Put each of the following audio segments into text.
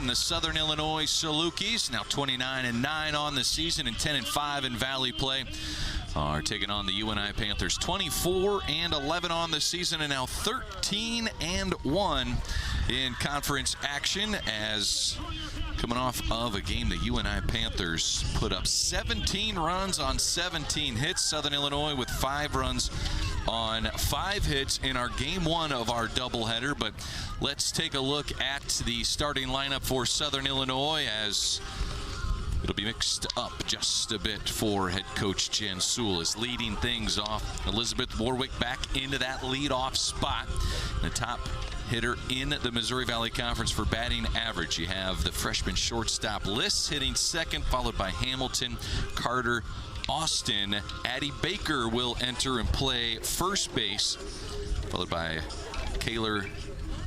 The Southern Illinois Salukis, now 29-9 on the season and 10-5 in Valley play, are taking on the UNI Panthers. 24-11 on the season and now 13-1 in conference action, as coming off of a game the UNI Panthers put up 17 runs on 17 hits. Southern Illinois with 5 runs on 5 hits in our game 1 of our doubleheader. But let's take a look at the starting lineup for Southern Illinois, as it'll be mixed up just a bit for head coach Jen Sewell. Is leading things off. Elizabeth Warwick back into that leadoff spot. The top hitter in the Missouri Valley Conference for batting average. You have the freshman shortstop Liss hitting second, followed by Hamilton, Carter, Austin. Addie Baker will enter and play first base, followed by Kaylor,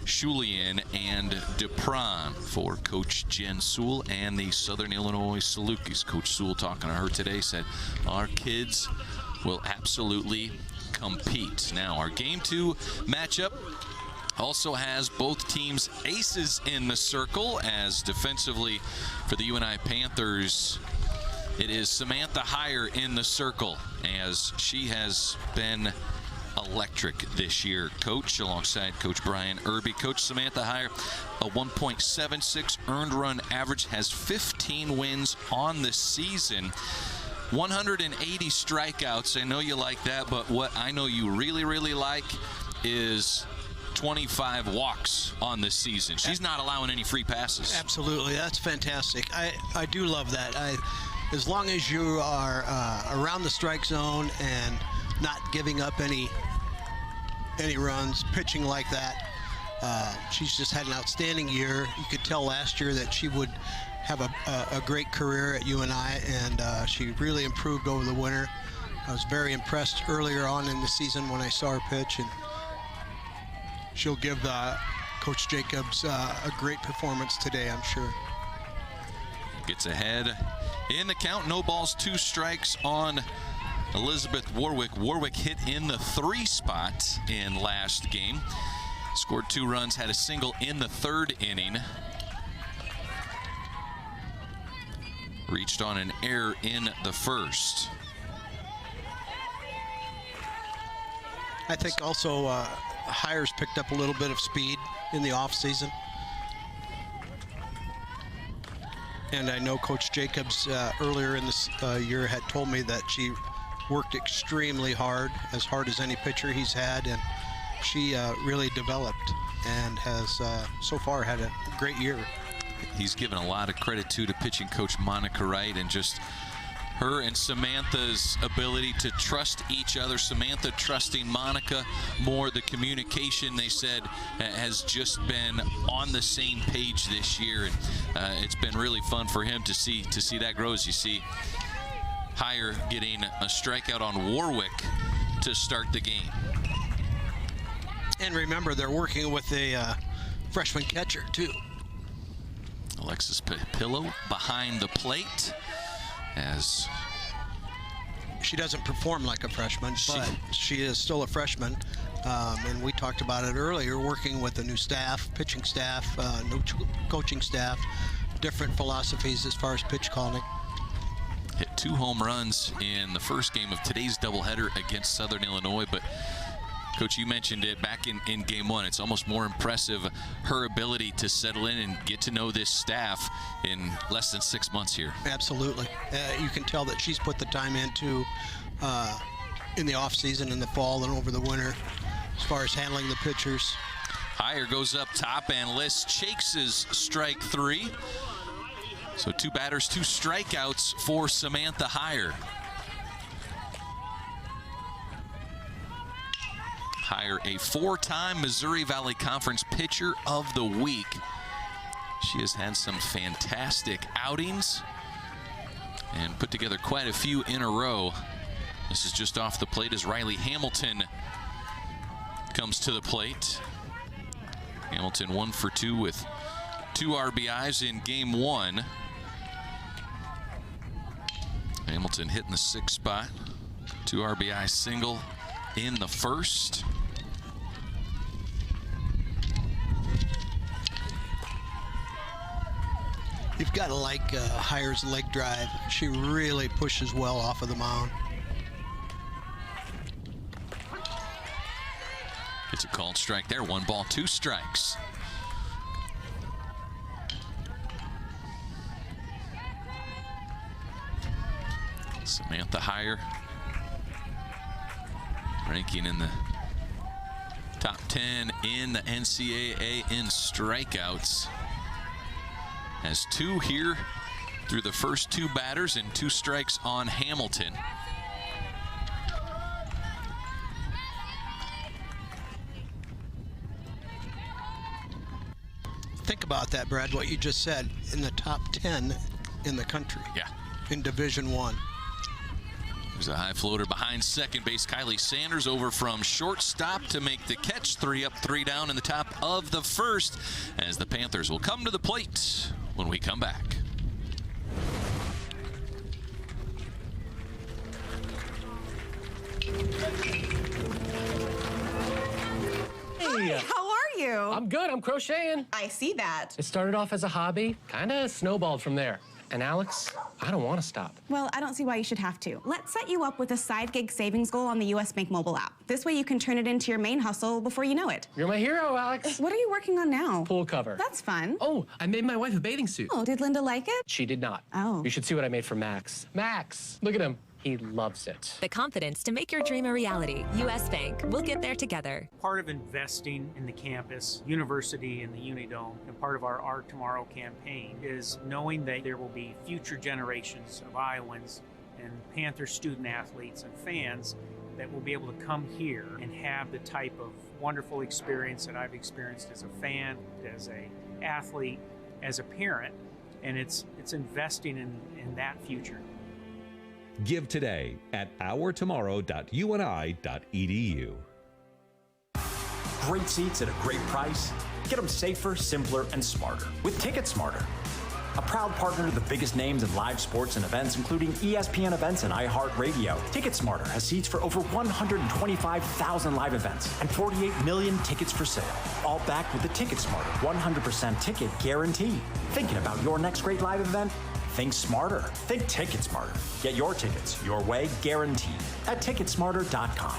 Shulian, and Dupron for Coach Jen Sewell and the Southern Illinois Salukis. Coach Sewell, talking to her today, said our kids will absolutely compete. Now, our Game 2 matchup also has both teams' aces in the circle, as defensively for the UNI Panthers, it is Samantha Heyer in the circle, as she has been electric this year. Coach, alongside Coach Brian Irby. Coach Samantha Heyer, a 1.76 earned run average, has 15 wins on the season. 180 strikeouts. I know you like that, but what I know you really, really like is 25 walks on this season. She's not allowing any free passes. Absolutely, that's fantastic. I do love that. As long as you are around the strike zone and not giving up any runs, pitching like that, she's just had an outstanding year. You could tell last year that she would have a great career at UNI, and she really improved over the winter. I was very impressed earlier on in the season when I saw her pitch, and she'll give Coach Jacobs a great performance today, I'm sure. Gets ahead in the count. No balls, 2 strikes on Elizabeth Warwick. Warwick hit in the 3 spot in last game. Scored 2 runs, had a single in the 3rd inning. Reached on an error in the 1st. I think also Heyer's picked up a little bit of speed in the offseason. And I know Coach Jacobs earlier in this year had told me that she worked extremely hard as any pitcher he's had, and she really developed and has so far had a great year. He's given a lot of credit to pitching coach Monica Wright, and just her and Samantha's ability to trust each other. Samantha trusting Monica more. The communication, they said, has just been on the same page this year, and it's been really fun for him to see that grow. As you see Heyer getting a strikeout on Warwick to start the game. And remember, they're working with a freshman catcher too. Alexis Pillow behind the plate, as she doesn't perform like a freshman, but she is still a freshman. And we talked about it earlier, working with the new staff, pitching staff, new coaching staff, different philosophies as far as pitch calling. Hit 2 home runs in the first game of today's doubleheader against Southern Illinois. But Coach, you mentioned it back in game 1. It's almost more impressive, her ability to settle in and get to know this staff in less than 6 months here. Absolutely. You can tell that she's put the time into in the off season, in the fall, and over the winter, as far as handling the pitchers. Heyer goes up top, and Liss chases strike 3. So 2 batters, 2 strikeouts for Samantha Heyer. Heyer, a 4-time Missouri Valley Conference Pitcher of the Week. She has had some fantastic outings and put together quite a few in a row. This is just off the plate as Riley Hamilton comes to the plate. Hamilton 1 for 2 with 2 RBIs in game 1. Hamilton hitting the 6th spot. 2 RBI single in the 1st. You've got to like Hires leg drive. She really pushes well off of the mound. It's a called strike there. 1 ball, 2 strikes. Samantha Hire, ranking in the top 10 in the NCAA in strikeouts. Has 2 here through the first 2 batters and 2 strikes on Hamilton. Think about that, Brad, what you just said. In the top 10 in the country. Yeah. In Division I. There's a high floater behind second base. Kylie Sanders over from shortstop to make the catch. 3 up, 3 down in the top of the first, as the Panthers will come to the plate when we come back. Hi, how are you? I'm good. I'm crocheting. I see that. It started off as a hobby, kind of snowballed from there. And Alex, I don't want to stop. Well, I don't see why you should have to. Let's set you up with a side gig savings goal on the US Bank mobile app. This way you can turn it into your main hustle before you know it. You're my hero, Alex. What are you working on now? Pool cover. That's fun. Oh, I made my wife a bathing suit. Oh, did Linda like it? She did not. Oh. You should see what I made for Max. Max, look at him. He loves it. The confidence to make your dream a reality. US Bank. We'll get there together. Part of investing in the campus, university, and the UNI Dome, and part of our Art Tomorrow campaign is knowing that there will be future generations of Iowans and Panther student athletes and fans that will be able to come here and have the type of wonderful experience that I've experienced as a fan, as an athlete, as a parent, and it's investing in that future. Give today at ourtomorrow.uni.edu. Great seats at a great price. Get them safer, simpler, and smarter with Ticket Smarter. A proud partner to the biggest names in live sports and events, including ESPN events and iHeartRadio. Ticket Smarter has seats for over 125,000 live events and 48 million tickets for sale. All backed with the Ticket Smarter 100% ticket guarantee. Thinking about your next great live event? Think smarter. Think Ticket Smarter. Get your tickets your way, guaranteed, at Ticketsmarter.com.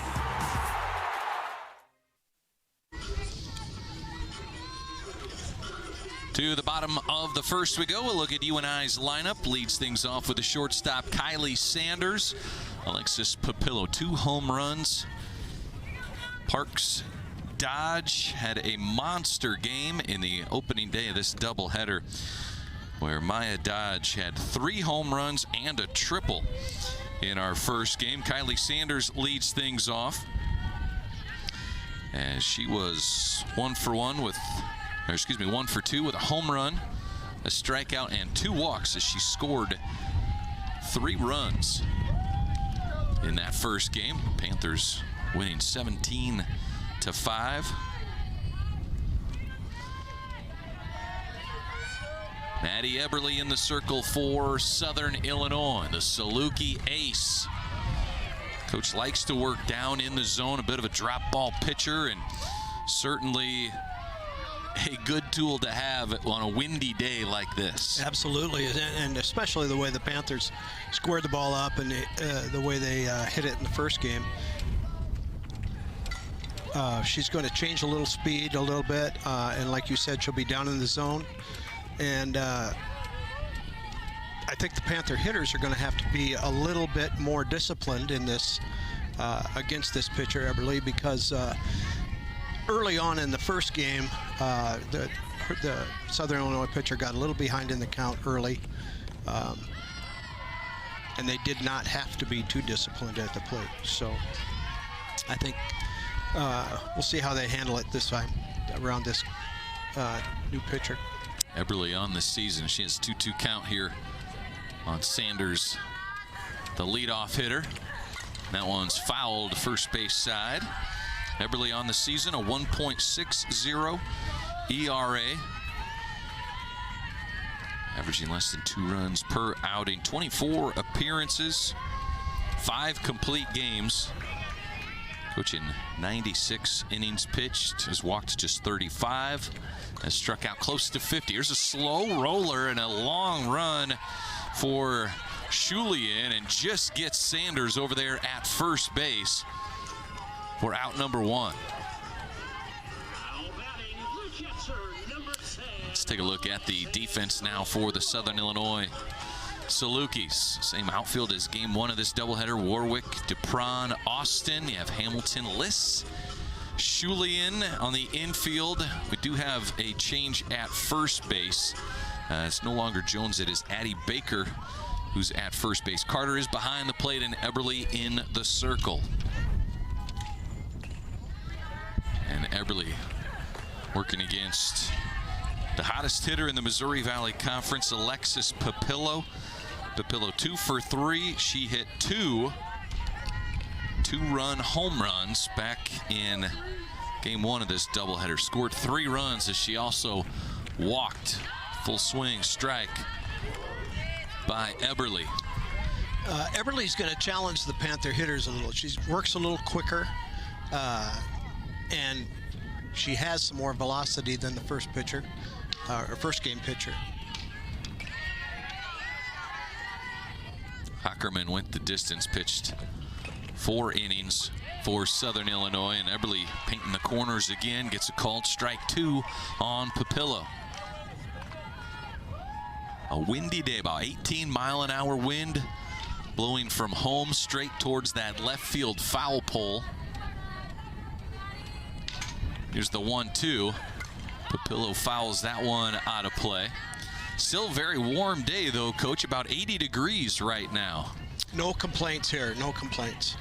To the bottom of the first we go. We'll look at UNI's lineup. Leads things off with the shortstop, Kylie Sanders. Alexis Papillo, 2 home runs. Parks Dodge had a monster game in the opening day of this doubleheader, where Maya Dodge had 3 home runs and a triple in our first game. Kylie Sanders leads things off, as she was 1 for 2 with a home run, a strikeout, and 2 walks, as she scored 3 runs in that first game. Panthers winning 17-5. Maddie Eberly in the circle for Southern Illinois, the Saluki ace. Coach likes to work down in the zone, a bit of a drop ball pitcher, and certainly a good tool to have on a windy day like this. Absolutely, and especially the way the Panthers squared the ball up and the way they hit it in the first game. She's going to change a little speed a little bit, and like you said, she'll be down in the zone. And I think the Panther hitters are going to have to be a little bit more disciplined in this against this pitcher, Eberly, because early on in the first game, the Southern Illinois pitcher got a little behind in the count early, and they did not have to be too disciplined at the plate. So I think we'll see how they handle it this time around this new pitcher. Eberly on the season. She has 2-2 count here on Sanders, the leadoff hitter. That one's fouled first base side. Eberly on the season, a 1.60 ERA. Averaging less than 2 runs per outing. 24 appearances, 5 complete games Coach in 96 innings pitched, has walked just 35, has struck out close to 50. Here's a slow roller and a long run for Julian, and just gets Sanders over there at first base for out number 1. Let's take a look at the defense now for the Southern Illinois Salukis. Same outfield as game 1 of this doubleheader. Warwick, Dupron, Austin. You have Hamilton, Liss, Julian on the infield. We do have a change at first base. It's no longer Jones, it is Addie Baker who's at first base. Carter is behind the plate and Eberly in the circle. And Eberly working against the hottest hitter in the Missouri Valley Conference, Alexis Papillo. Papillo 2 for 3. She hit 2 two-run home runs back in game 1 of this doubleheader. Scored 3 runs as she also walked. Full swing strike by Eberly. Eberly's going to challenge the Panther hitters a little. She works a little quicker, and she has some more velocity than the first pitcher, or first game pitcher. Hockerman went the distance, pitched 4 innings for Southern Illinois, and Eberly painting the corners again, gets a called strike 2 on Papillo. A windy day, about 18-mile-an-hour wind blowing from home straight towards that left field foul pole. Here's the 1-2. Papillo fouls that one out of play. Still a very warm day, though, Coach. About 80 degrees right now. No complaints here. No complaints.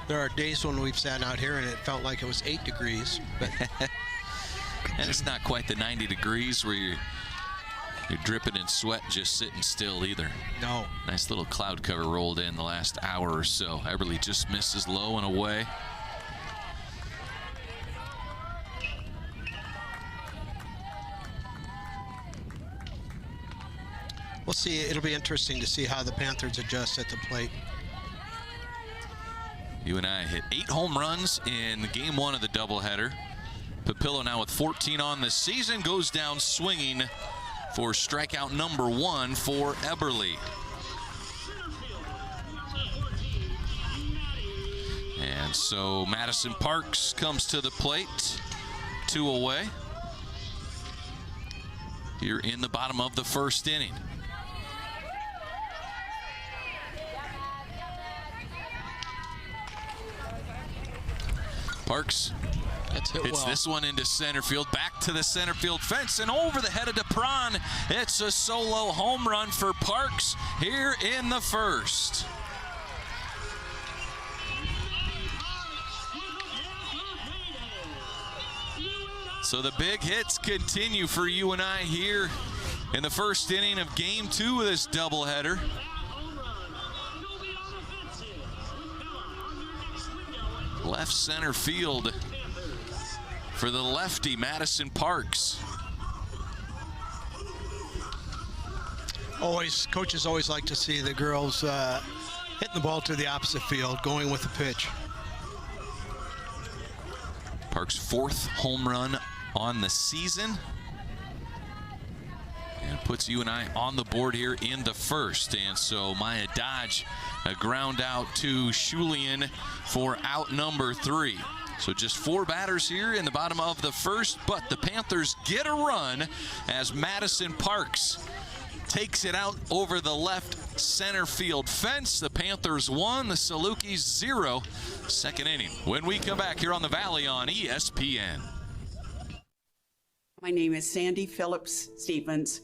There are days when we've sat out here and it felt like it was 8 degrees. But and it's not quite the 90 degrees where you're dripping in sweat just sitting still either. No. Nice little cloud cover rolled in the last hour or so. Eberly just misses low and away. We'll see. It'll be interesting to see how the Panthers adjust at the plate. UNI hit 8 home runs in game 1 of the doubleheader. Papillo now with 14 on the season goes down swinging for strikeout number 1 for Eberly. And so Madison Parks comes to the plate, 2 away here in the bottom of the first inning. Parks hits this one into center field, back to the center field fence and over the head of Dupron. It's a solo home run for Parks here in the first. So the big hits continue for UNI here in the first inning of game 2 of this doubleheader. Left center field for the lefty, Madison Parks. Coaches always like to see the girls hitting the ball to the opposite field, going with the pitch. Parks' 4th home run on the season. And puts UNI on the board here in the first. And so Maya Dodge, a ground out to Julian for out number 3. So just 4 batters here in the bottom of the first, but the Panthers get a run as Madison Parks takes it out over the left center field fence. The Panthers 1, the Salukis 0. Second inning. When we come back here on the Valley on ESPN. My name is Sandy Phillips Stevens.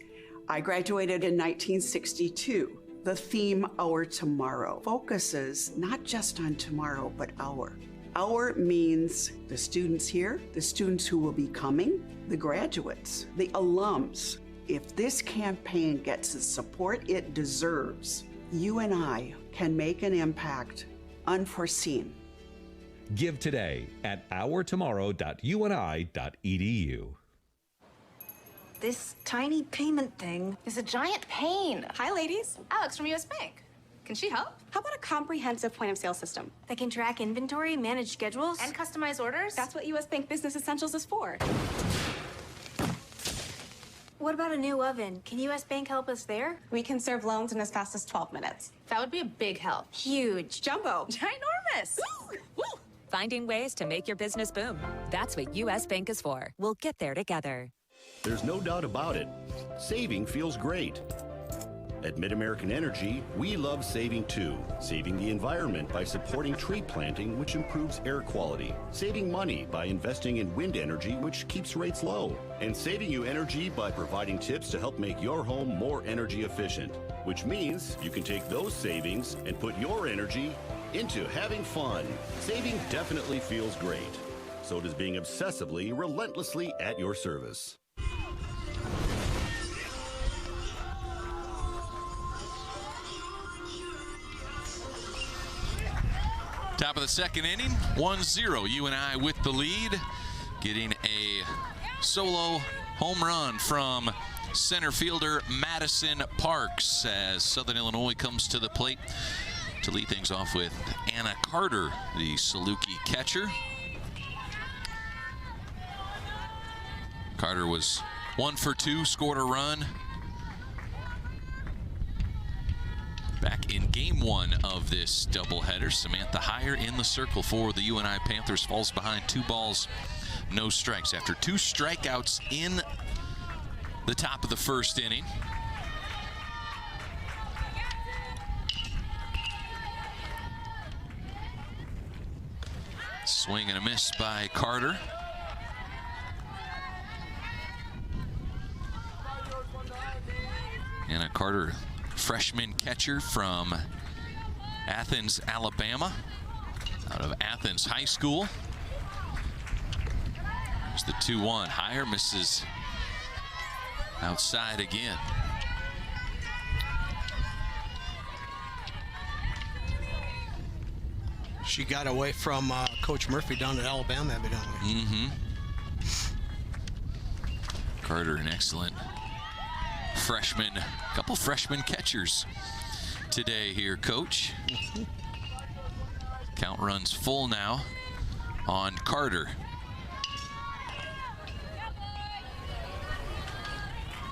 I graduated in 1962. The theme, Our Tomorrow, focuses not just on tomorrow, but our. Our means the students here, the students who will be coming, the graduates, the alums. If this campaign gets the support it deserves, you and I can make an impact unforeseen. Give today at ourtomorrow.uni.edu. This tiny payment thing is a giant pain. Hi, ladies. Alex from US Bank. Can she help? How about a comprehensive point of sale system? That can track inventory, manage schedules, and customize orders? That's what US Bank Business Essentials is for. What about a new oven? Can US Bank help us there? We can serve loans in as fast as 12 minutes. That would be a big help. Huge. Jumbo. Ginormous. Finding ways to make your business boom. That's what US Bank is for. We'll get there together. There's no doubt about it. Saving feels great. At MidAmerican Energy, we love saving too. Saving the environment by supporting tree planting, which improves air quality. Saving money by investing in wind energy, which keeps rates low. And saving you energy by providing tips to help make your home more energy efficient. Which means you can take those savings and put your energy into having fun. Saving definitely feels great. So does being obsessively, relentlessly at your service. Top of the second inning, 1-0. UNI with the lead, getting a solo home run from center fielder Madison Parks as Southern Illinois comes to the plate to lead things off with Anna Carter, the Saluki catcher. Carter was 1 for 2, scored a run back in game 1 of this doubleheader. Samantha Heyer in the circle for the UNI Panthers, falls behind 2 balls, no strikes after 2 strikeouts in the top of the first inning. Swing and a miss by Carter. Anna Carter, freshman catcher from Athens, Alabama, out of Athens High School. There's the 2-1. Heyer misses outside again. She got away from Coach Murphy down at Alabama, evidently. Mm-hmm. Carter, an excellent freshman, couple freshman catchers today here, Coach. Count runs full now on Carter.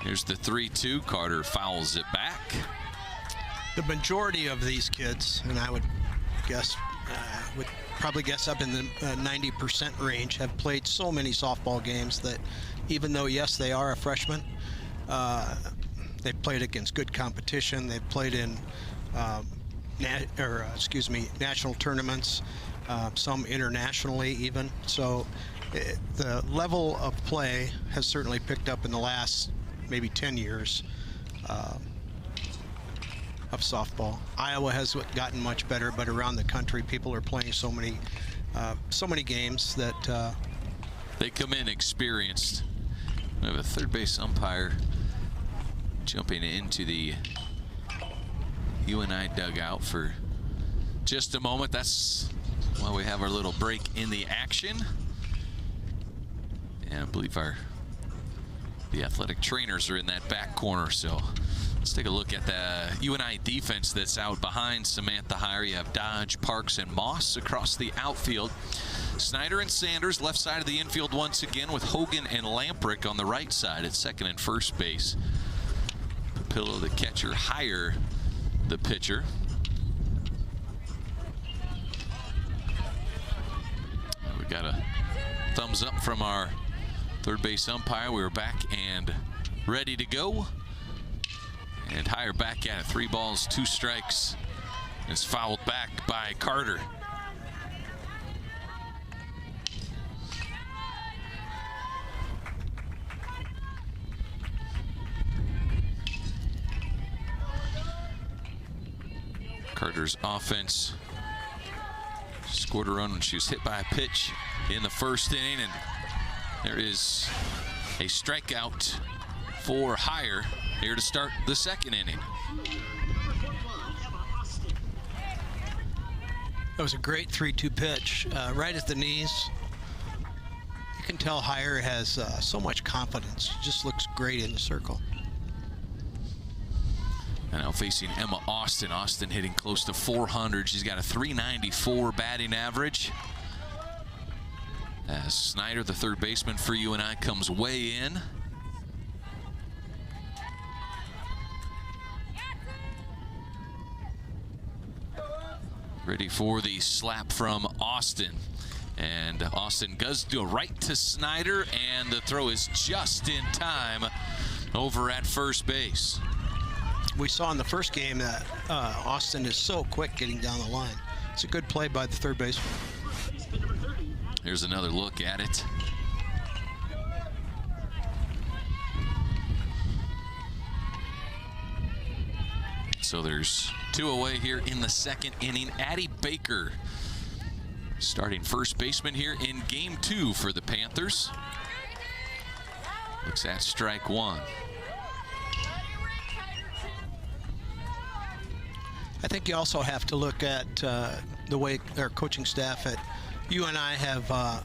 Here's the 3-2. Carter fouls it back. The majority of these kids, and I would guess, probably guess up in the 90% range, have played so many softball games that even though, yes, they are a freshman, they've played against good competition. They've played in, national tournaments, some internationally even. So the level of play has certainly picked up in the last maybe 10 years of softball. Iowa has gotten much better, but around the country, people are playing so many games that they come in experienced. We have a third base umpire jumping into the UNI dugout for just a moment. That's why we have our little break in the action. And I believe the athletic trainers are in that back corner. So let's take a look at the UNI defense that's out behind Samantha Heyer. You have Dodge, Parks, and Moss across the outfield. Snyder and Sanders left side of the infield once again, with Hogan and Lamprick on the right side at second and first base. Papillo, the catcher, Heyer, the pitcher. We got a thumbs up from our third base umpire. We were back and ready to go. And Heyer back at it. 3 balls, 2 strikes. It's fouled back by Carter. Carter's offense scored a run when she was hit by a pitch in the first inning, and there is a strikeout for Heyer here to start the second inning. That was a great 3-2 pitch, right at the knees. You can tell Heyer has so much confidence. She just looks great in the circle. And now facing Emma Austin. Austin hitting close to 400. She's got a 394 batting average. As Snyder, the third baseman for UNI, comes way in. Ready for the slap from Austin. And Austin does go right to Snyder, and the throw is just in time over at first base. We saw in the first game that Austin is so quick getting down the line. It's a good play by the third baseman. Here's another look at it. So there's 2 away here in the second inning. Addie Baker starting first baseman here in game 2 for the Panthers. Looks at strike 1. I think you also have to look at the way our coaching staff at UNI have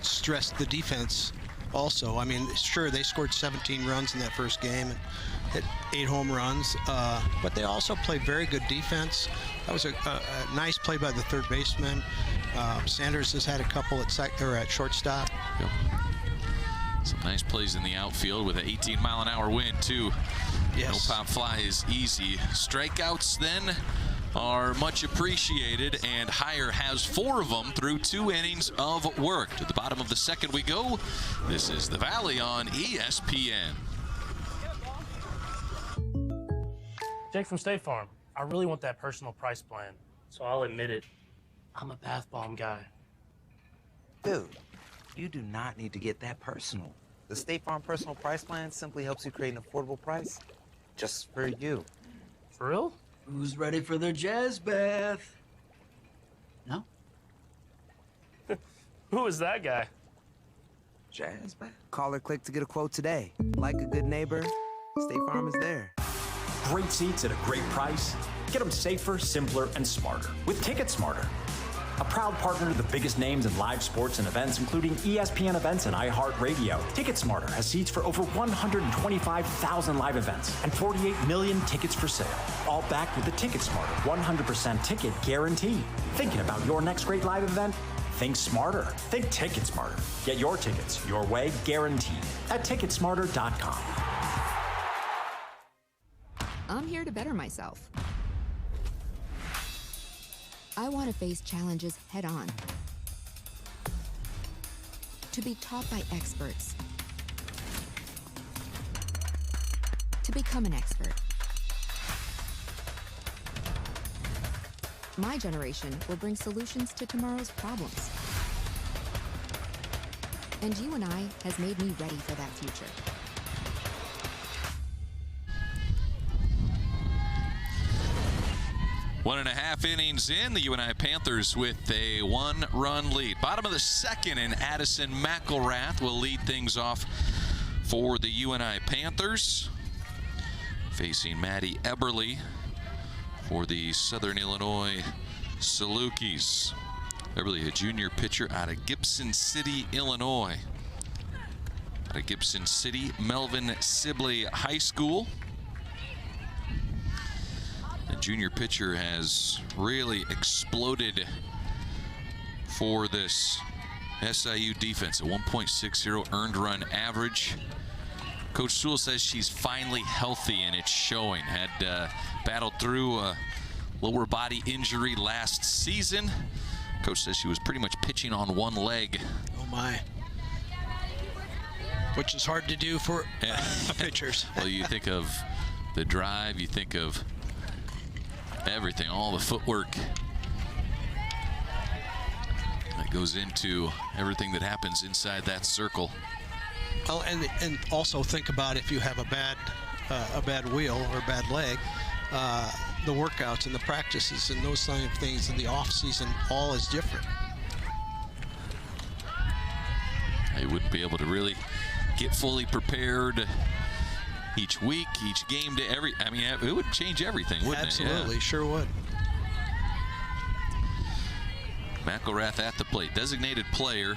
stressed the defense also. I mean, sure, they scored 17 runs in that first game and hit 8 home runs, but they also played very good defense. That was a nice play by the third baseman. Sanders has had a couple at shortstop. Yep. Some nice plays in the outfield with an 18-mile-an-hour wind, too. Yes. No pop fly is easy. Strikeouts then are much appreciated, and Heyer has 4 of them through 2 innings of work. To the bottom of the second we go. This is The Valley on ESPN. Jake from State Farm. I really want that personal price plan, so I'll admit it. I'm a bath bomb guy. Dude, you do not need to get that personal. The State Farm Personal Price Plan simply helps you create an affordable price just for you. For real? Who's ready for their jazz bath? No? Who is that guy? Jazz bath? Call or click to get a quote today. Like a good neighbor, State Farm is there. Great seats at a great price. Get them safer, simpler, and smarter with Ticket Smarter. A proud partner to the biggest names in live sports and events, including ESPN events and iHeartRadio. Ticket Smarter has seats for over 125,000 live events and 48 million tickets for sale. All backed with the Ticket Smarter 100% ticket guarantee. Thinking about your next great live event? Think smarter. Think Ticket Smarter. Get your tickets your way, guaranteed, at ticketsmarter.com. I'm here to better myself. I want to face challenges head on. To be taught by experts. To become an expert. My generation will bring solutions to tomorrow's problems. And UNI has made me ready for that future. One and a half innings in, the UNI Panthers with a 1-run lead. Bottom of the second, and Addison McElrath will lead things off for the UNI Panthers. Facing Maddie Eberly for the Southern Illinois Salukis. Eberly, a junior pitcher out of Gibson City, Illinois. Out of Gibson City, Melvin Sibley High School. The junior pitcher has really exploded for this SIU defense. A 1.60 earned run average. Coach Sewell says she's finally healthy, and it's showing. Had battled through a lower body injury last season. Coach says she was pretty much pitching on one leg. Oh my. Which is hard to do for pitchers. Well, you think of the drive, you think of everything, all the footwork that goes into everything that happens inside that circle. Oh, and also think about if you have a bad wheel or a bad leg, the workouts and the practices and those kind of things in the off season, all is different. They wouldn't be able to really get fully prepared each week, each game day, I mean, it would change everything, wouldn't Absolutely, it? sure would. McElrath at the plate, designated player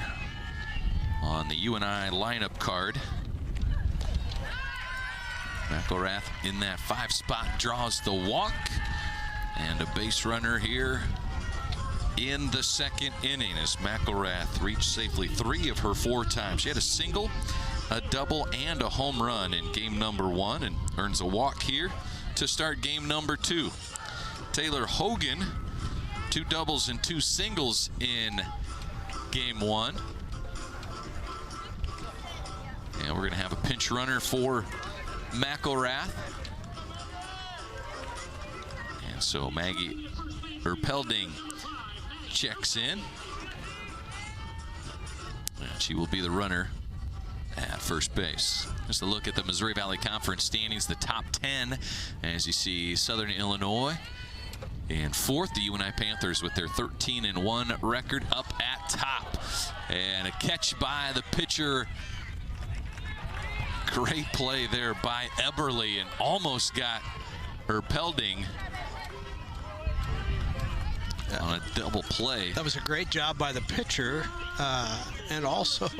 on the UNI lineup card. McElrath in that 5 spot draws the walk. And a base runner here in the 2nd inning as McElrath reached safely 3 of her 4 times. She had a single, a double, and a home run in game number 1 and earns a walk here to start game number 2. Taylor Hogan, 2 doubles and 2 singles in game 1. And we're going to have a pinch runner for McElrath. And so Maggie Erpelding checks in. And she will be the runner at first base. Just a look at the Missouri Valley Conference standings, the top 10. As you see, Southern Illinois in 4th, the UNI Panthers with their 13-1 record up at top. And a catch by the pitcher. Great play there by Eberly and almost got Erpelding on a double play. That was a great job by the pitcher, and also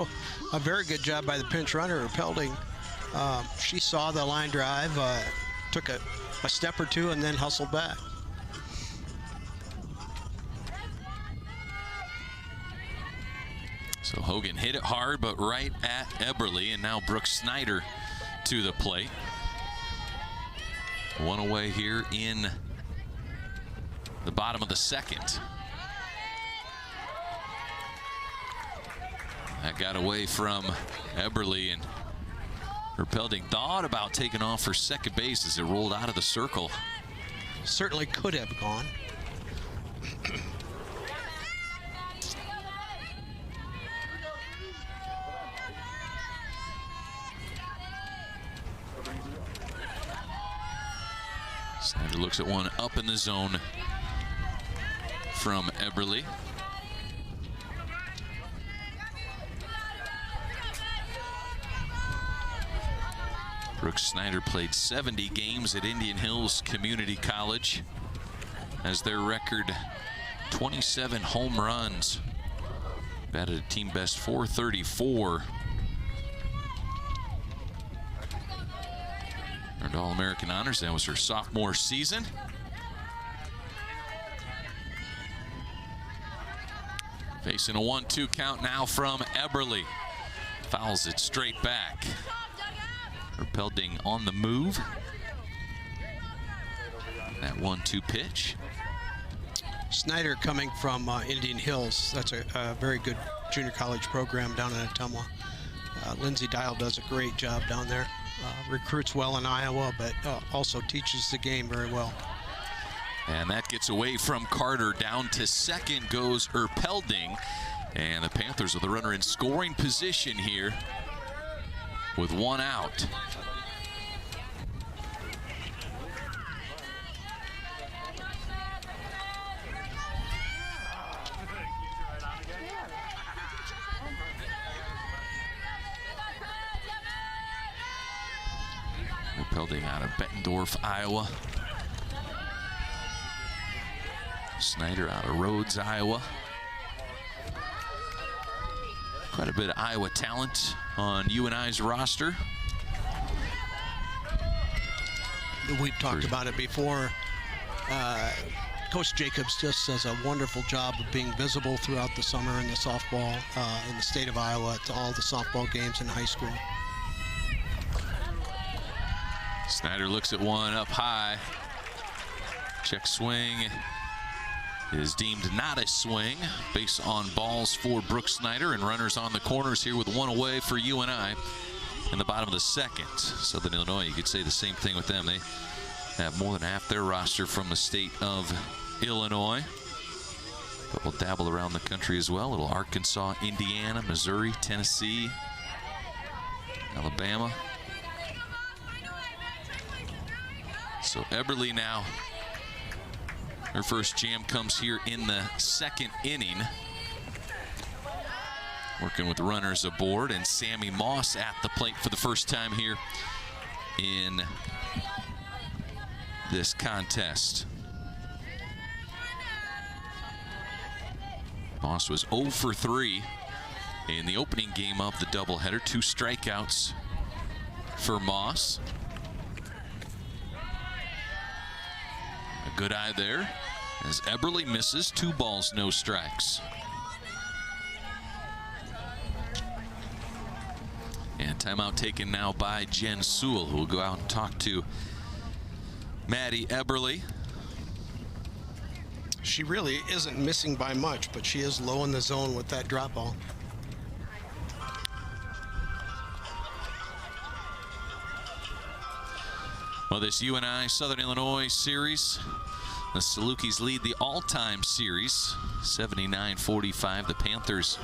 a very good job by the pinch runner, Erpelding. She saw the line drive, took a step or 2, and then hustled back. So Hogan hit it hard, but right at Eberly, and now Brooke Snyder to the plate. 1 away here in the bottom of the 2nd. That got away from Eberly, and Erpelding thought about taking off for second base as it rolled out of the circle. Certainly could have gone. Snyder looks at one up in the zone from Eberly. Brooke Snyder played 70 games at Indian Hills Community College. As their record, 27 home runs. Batted a team best .434. Earned All-American honors. That was her sophomore season. Facing a 1-2 count now from Eberly. Fouls it straight back. Erpelding on the move. That 1-2 pitch. Snyder coming from Indian Hills. That's a very good junior college program down in Ottumwa. Lindsay Dial does a great job down there. Recruits well in Iowa, but also teaches the game very well. And that gets away from Carter. Down to second goes Erpelding. And the Panthers with the runner in scoring position here with 1 out. Erpelding out of Bettendorf, Iowa. Snyder out of Rhodes, Iowa. Quite a bit of Iowa talent on UNI's roster. We've talked about it before. Coach Jacobs just does a wonderful job of being visible throughout the summer in the softball in the state of Iowa to all the softball games in high school. Snyder looks at one up high. Check swing is deemed not a swing. Base on balls for Brooke Snyder, and runners on the corners here with 1 away for UNI in the bottom of the 2nd. Southern Illinois, you could say the same thing with them. They have more than half their roster from the state of Illinois, but will dabble around the country as well. A little Arkansas, Indiana, Missouri, Tennessee, Alabama. So Eberly now, her first jam comes here in the 2nd inning. Working with runners aboard, and Sammy Moss at the plate for the first time here in this contest. Moss was 0 for 3 in the opening game of the doubleheader. 2 strikeouts for Moss. Good eye there as Eberly misses. 2 balls, no strikes. And timeout taken now by Jen Sewell, who will go out and talk to Maddie Eberly. She really isn't missing by much, but she is low in the zone with that drop ball. Well, this UNI Southern Illinois series, the Salukis lead the all-time series, 79-45. The Panthers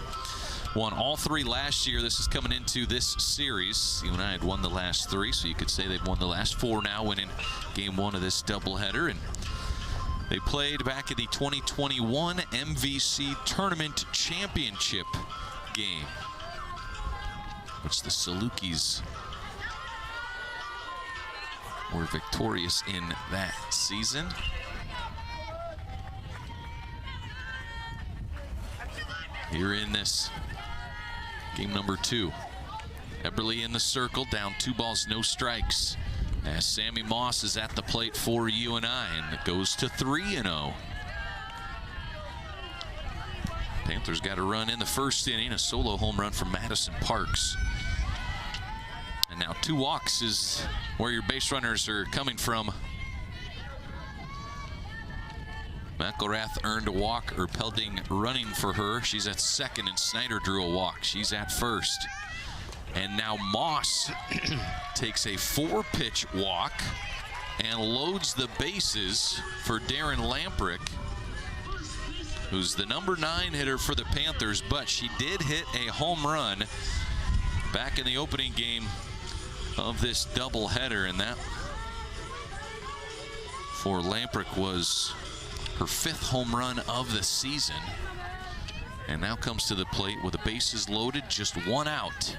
won all 3 last year. This is coming into this series. UNI had won the last 3, so you could say they've won the last 4 now, winning game 1 of this doubleheader. And they played back in the 2021 MVC Tournament Championship game, which the Salukis were victorious in that season. Here in this game number 2, Eberly in the circle, down 2 balls, no strikes, as Sammy Moss is at the plate for UNI, and it goes to 3-0. Panthers got a run in the first inning, a solo home run from Madison Parks. And now 2 walks is where your base runners are coming from. McElrath earned a walk, or Pelding running for her. She's at second, and Snyder drew a walk. She's at first. And now Moss takes a 4-pitch walk and loads the bases for Darren Lamprick, who's the number 9 hitter for the Panthers, but she did hit a home run back in the opening game of this doubleheader, and that for Lamprick was her 5th home run of the season. And now comes to the plate with the bases loaded, just 1 out.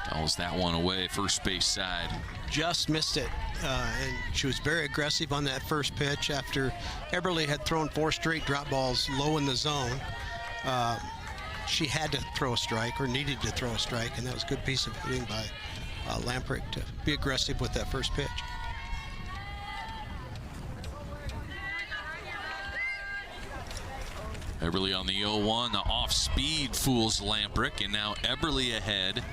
Fouls that one away, first base side. Just missed it, and she was very aggressive on that first pitch after Eberly had thrown 4 straight drop balls low in the zone. She had to throw a strike, or needed to throw a strike, and that was a good piece of hitting by Lamprick to be aggressive with that first pitch. Eberly on the 0-1, the off-speed fools Lamprick, and now Eberly ahead.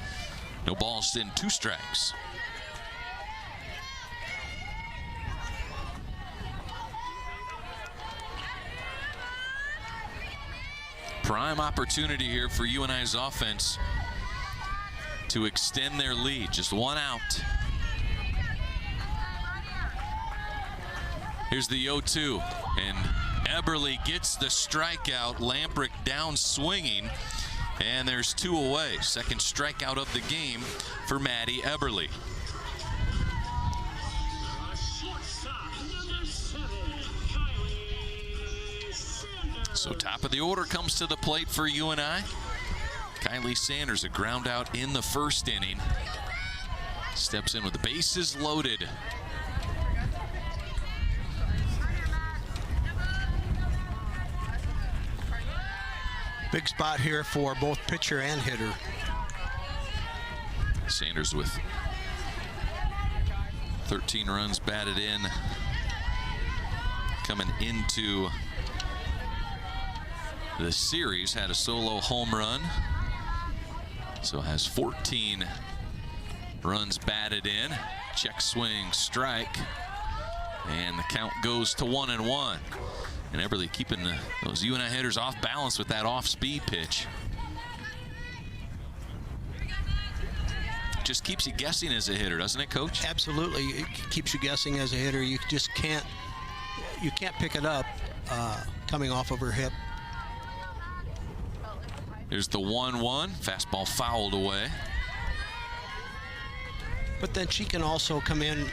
No balls in, 2 strikes. Prime opportunity here for UNI's offense to extend their lead. Just 1 out. Here's the 0-2, and Eberly gets the strikeout. Lamprick down swinging, and there's 2 away. Second strikeout of the game for Maddie Eberly. So top of the order comes to the plate for UNI. Kylie Sanders, a ground out in the first inning. Steps in with the bases loaded. Big spot here for both pitcher and hitter. Sanders with 13 runs batted in, coming into the series. Had a solo home run, so has 14 runs batted in. Check swing, strike, and the count goes to 1-1. And Eberly keeping those UNI hitters off balance with that off-speed pitch. Just keeps you guessing as a hitter, doesn't it, Coach? Absolutely, it keeps you guessing as a hitter. You just can't pick it up coming off of her hip. There's the 1-1, fastball fouled away. But then she can also come in,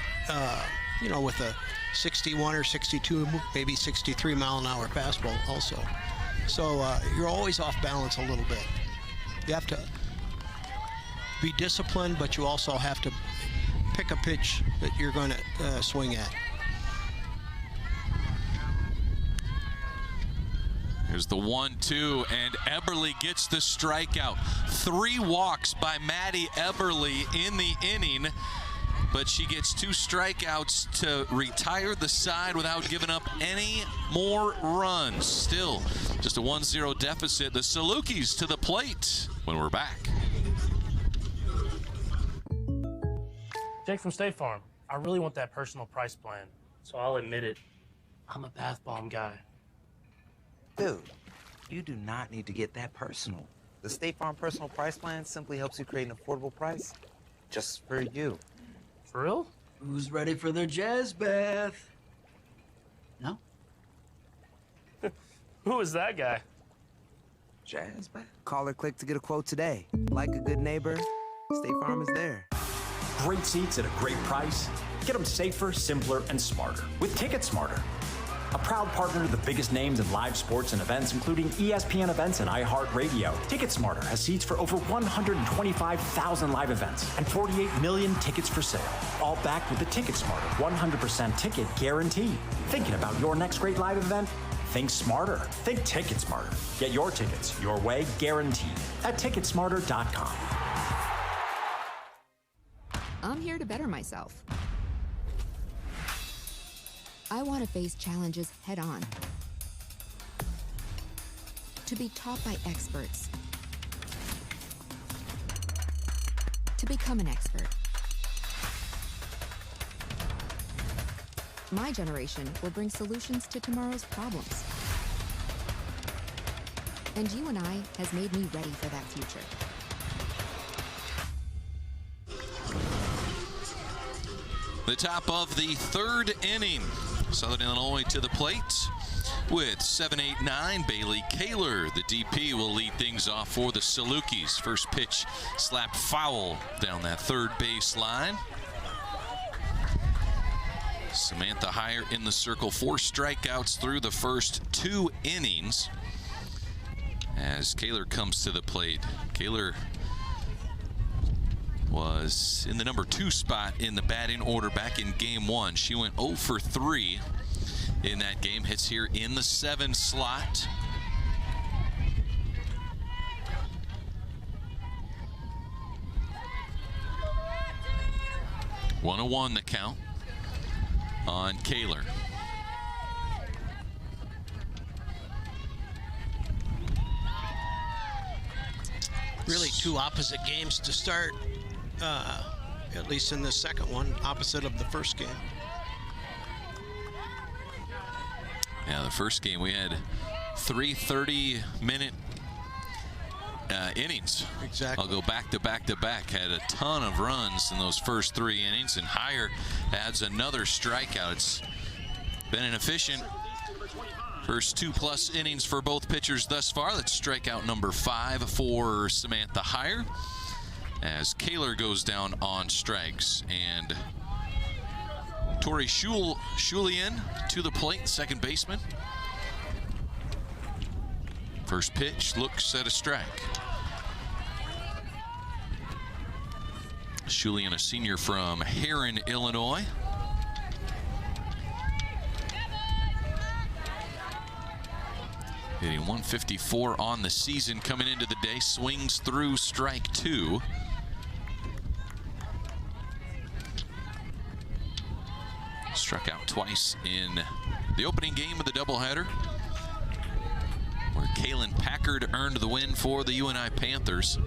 with a 61 or 62, maybe 63 mile an hour fastball also. So you're always off balance a little bit. You have to be disciplined, but you also have to pick a pitch that you're going to swing at. Here's the 1-2, and Eberle gets the strikeout. 3 walks by Maddie Eberle in the inning, but she gets 2 strikeouts to retire the side without giving up any more runs. Still, just a 1-0 deficit. The Salukis to the plate when we're back. Jake from State Farm. I really want that personal price plan, so I'll admit it. I'm a bath bomb guy. Dude, you do not need to get that personal. The State Farm Personal Price Plan simply helps you create an affordable price just for you. For real? Who's ready for their jazz bath? No? Who is that guy? Jazz bath? Call or click to get a quote today. Like a good neighbor, State Farm is there. Great seats at a great price. Get them safer, simpler, and smarter with Ticket Smarter. A proud partner to the biggest names in live sports and events, including ESPN events and iHeart Radio. Ticket Smarter has seats for over 125,000 live events and 48 million tickets for sale. All backed with the Ticket Smarter 100% ticket guarantee. Thinking about your next great live event? Think smarter. Think Ticket Smarter. Get your tickets your way, guaranteed, at ticketsmarter.com. I'm here to better myself. I want to face challenges head on. To be taught by experts. To become an expert. My generation will bring solutions to tomorrow's problems. And UNI has made me ready for that future. The top of the 3rd inning. Southern Illinois to the plate with 7-8-9. Bailey Kaler, the DP, will lead things off for the Salukis. First pitch slapped foul down that third base line. Samantha Heyer in the circle. 4 strikeouts through the first 2 innings. As Kaler comes to the plate. Kaler was in the number 2 spot in the batting order back in game 1. She went 0 for 3 in that game. Hits here in the 7 slot. One the count on Kaler. Really 2 opposite games to start. At least in the second one, opposite of the first game. Yeah, the first game we had 3 30-minute innings. Exactly. I'll go back to back to back. Had a ton of runs in those first 3 innings, and Heyer adds another strikeout. It's been an efficient first 2+ innings for both pitchers thus far. That's strikeout number 5 for Samantha Heyer, as Kaler goes down on strikes. And Tori Schulian to the plate, second baseman. First pitch looks at a strike. Schulian, a senior from Herrin, Illinois. Hitting 154 on the season coming into the day. Swings through strike 2. Struck out twice in the opening game of the doubleheader, where Kaylin Packard earned the win for the UNI Panthers.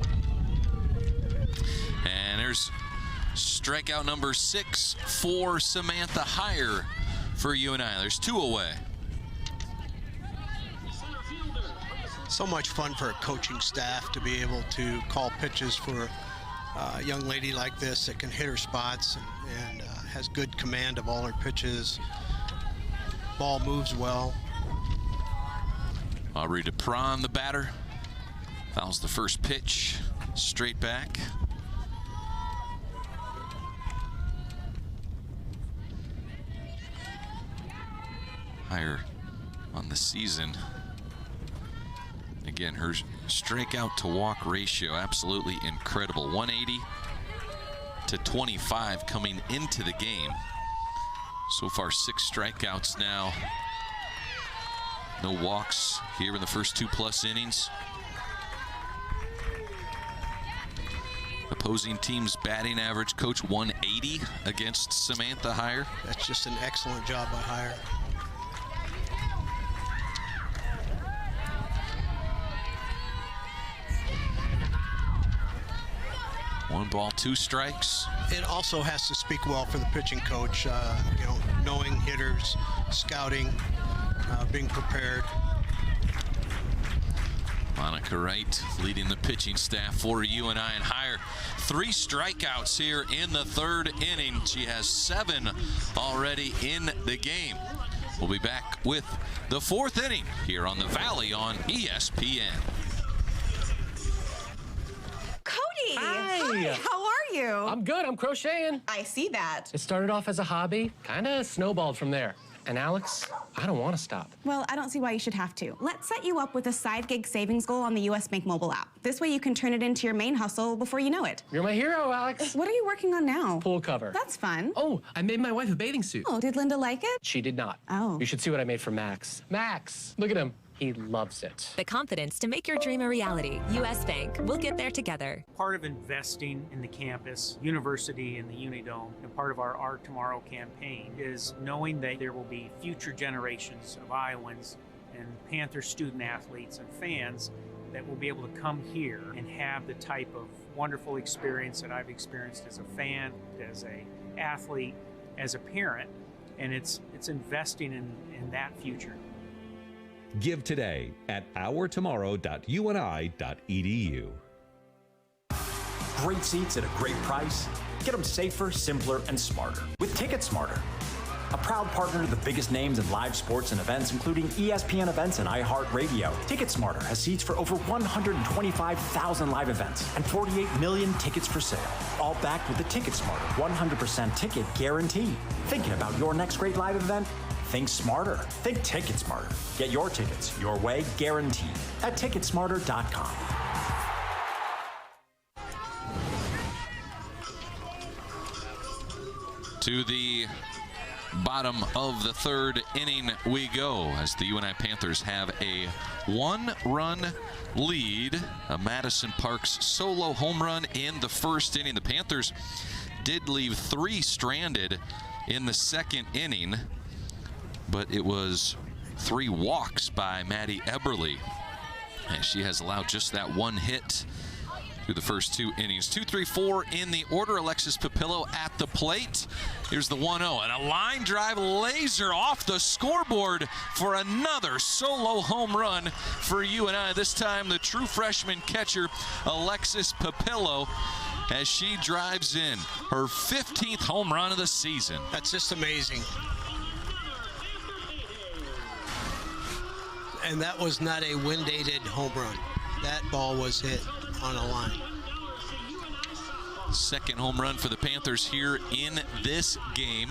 And there's strikeout number 6 for Samantha Heyer for UNI. There's 2 away. So much fun for a coaching staff to be able to call pitches for a young lady like this that can hit her spots and has good command of all her pitches. Ball moves well. Aubrey DePron, the batter, fouls the first pitch straight back. Heyer on the season. Again, her strikeout to walk ratio absolutely incredible. 180 to 25 coming into the game. So far 6 strikeouts now No walks here in the first 2+ innings. Opposing team's batting average, Coach, 180 against Samantha Heyer. That's just an excellent job by Heyer. One ball, 2 strikes. It also has to speak well for the pitching coach, knowing hitters, scouting, being prepared. Monica Wright leading the pitching staff for UNI, and Heyer 3 strikeouts here in the 3rd inning. She has 7 already in the game. We'll be back with the 4th inning here on the Valley on ESPN. Cody! Hi! How are you? I'm good. I'm crocheting. I see that. It started off as a hobby, kind of snowballed from there. And Alex, I don't want to stop. Well, I don't see why you should have to. Let's set you up with a side gig savings goal on the US Bank mobile app. This way you can turn it into your main hustle before you know it. You're my hero, Alex. What are you working on now? Pool cover. That's fun. Oh, I made my wife a bathing suit. Oh, did Linda like it? She did not. Oh. You should see what I made for Max. Max, look at him. He loves it. The confidence to make your dream a reality. U.S. Bank. We'll get there together. Part of investing in the campus, university, and the UNI Dome, and part of our Art Tomorrow campaign is knowing that there will be future generations of Iowans and Panther student athletes and fans that will be able to come here and have the type of wonderful experience that I've experienced as a fan, as an athlete, as a parent, and it's investing in that future. Give today at ourtomorrow.uni.edu. Great seats at a great price. Get them safer, simpler, and smarter with Ticket Smarter. A proud partner to the biggest names in live sports and events, including ESPN events and iHeart Radio. Ticket Smarter has seats for over 125,000 live events and 48 million tickets for sale. All backed with the Ticket Smarter 100% ticket guarantee. Thinking about your next great live event? Think smarter. Think Ticket Smarter. Get your tickets your way, guaranteed, at ticketsmarter.com. To the bottom of the 3rd inning we go as the UNI Panthers have a 1-run lead. A Madison Parks solo home run in the 1st inning. The Panthers did leave 3 stranded in the 2nd inning, but it was 3 walks by Maddie Eberly, and she has allowed just that 1 hit through the first 2 innings. 2-3-4 in the order. Alexis Papillo at the plate. Here's the 1-0, and a line drive laser off the scoreboard for another solo home run for UNI. This time the true freshman catcher Alexis Papillo, as she drives in her 15th home run of the season. That's just amazing. And that was not a wind-aided home run. That ball was hit on a line. 2nd home run for the Panthers here in this game.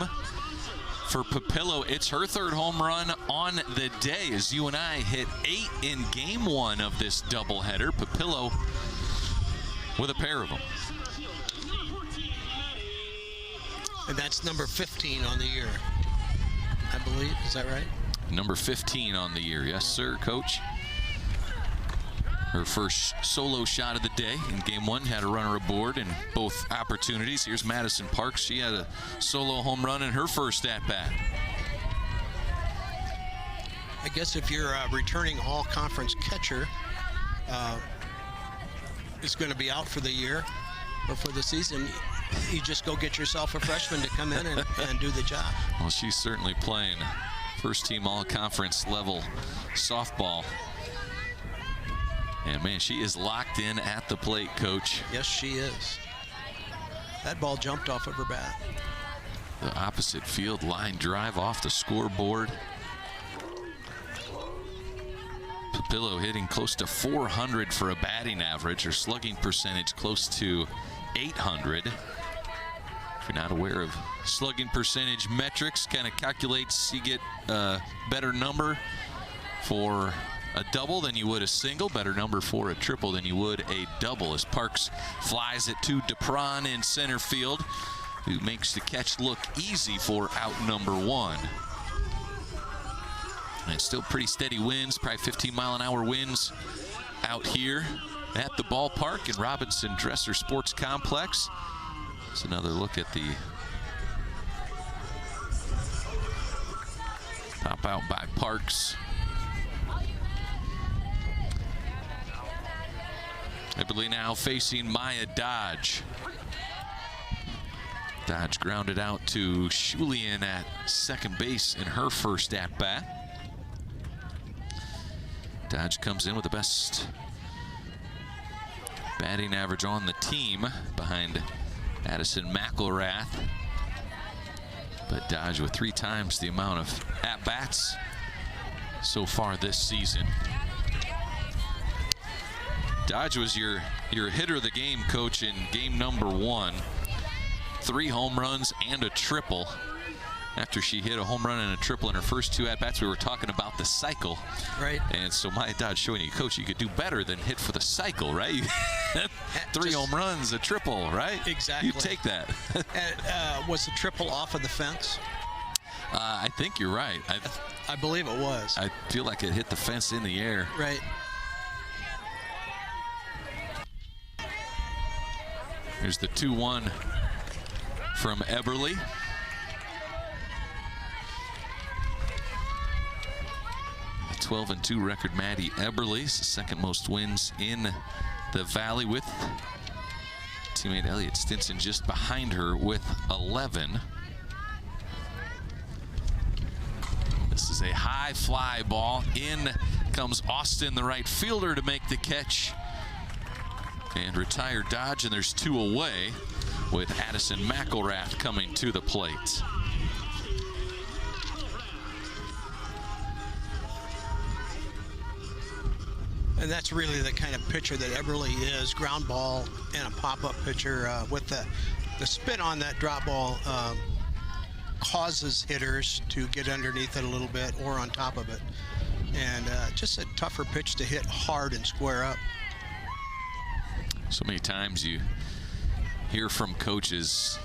For Papillo, it's her 3rd home run on the day as UNI hit 8 in game 1 of this doubleheader. Papillo with a pair of them. And that's number 15 on the year, I believe. Is that right? Number 15 on the year. Yes, sir, Coach. Her first solo shot of the day in game 1, had a runner aboard in both opportunities. Here's Madison Parks. She had a solo home run in her first at-bat. I guess if you're a returning all-conference catcher, is going to be out for the year or for the season, you just go get yourself a freshman to come in and do the job. Well, she's certainly playing first-team all-conference level softball. And, man, she is locked in at the plate, Coach. Yes, she is. That ball jumped off of her bat. The opposite field line drive off the scoreboard. Papillo hitting close to 400 for a batting average. Her slugging percentage close to 800. If you're not aware of slugging percentage metrics, kind of calculates you get a better number for a double than you would a single, better number for a triple than you would a double, as Parks flies it to DePron in center field, who makes the catch look easy for out number 1. And still pretty steady winds, probably 15-mile-an-hour winds out here at the ballpark in Robinson Dresser Sports Complex. It's another look at the pop out by Parks. Eberly now facing Maya Dodge. Dodge grounded out to Shulian at second base in her first at-bat. Dodge comes in with the best batting average on the team behind Addison McElrath. But Dodge with 3 times the amount of at-bats so far this season. Dodge was your hitter of the game, Coach, in game number 1. 3 home runs and a triple. After she hit a home run and a triple in her first 2 at-bats, we were talking about the cycle. Right. And so Maya Dodge showing you, Coach, you could do better than hit for the cycle, right? 3 home runs, a triple, right? Exactly. You take that. Was the triple off of the fence? I think you're right. I believe it was. I feel like it hit the fence in the air. Right. Here's the 2-1 from Eberly. A 12-2 record, Maddie Eberly's the second most wins in the Valley, with teammate Elliott Stinson just behind her with 11. This is a high fly ball. In comes Austin, the right fielder, to make the catch and retire Dodge, and there's 2 away with Addison McElrath coming to the plate. And that's really the kind of pitcher that Eberly is, ground ball and a pop-up pitcher with the spin on that drop ball causes hitters to get underneath it a little bit or on top of it. And just a tougher pitch to hit hard and square up. So many times you hear from coaches,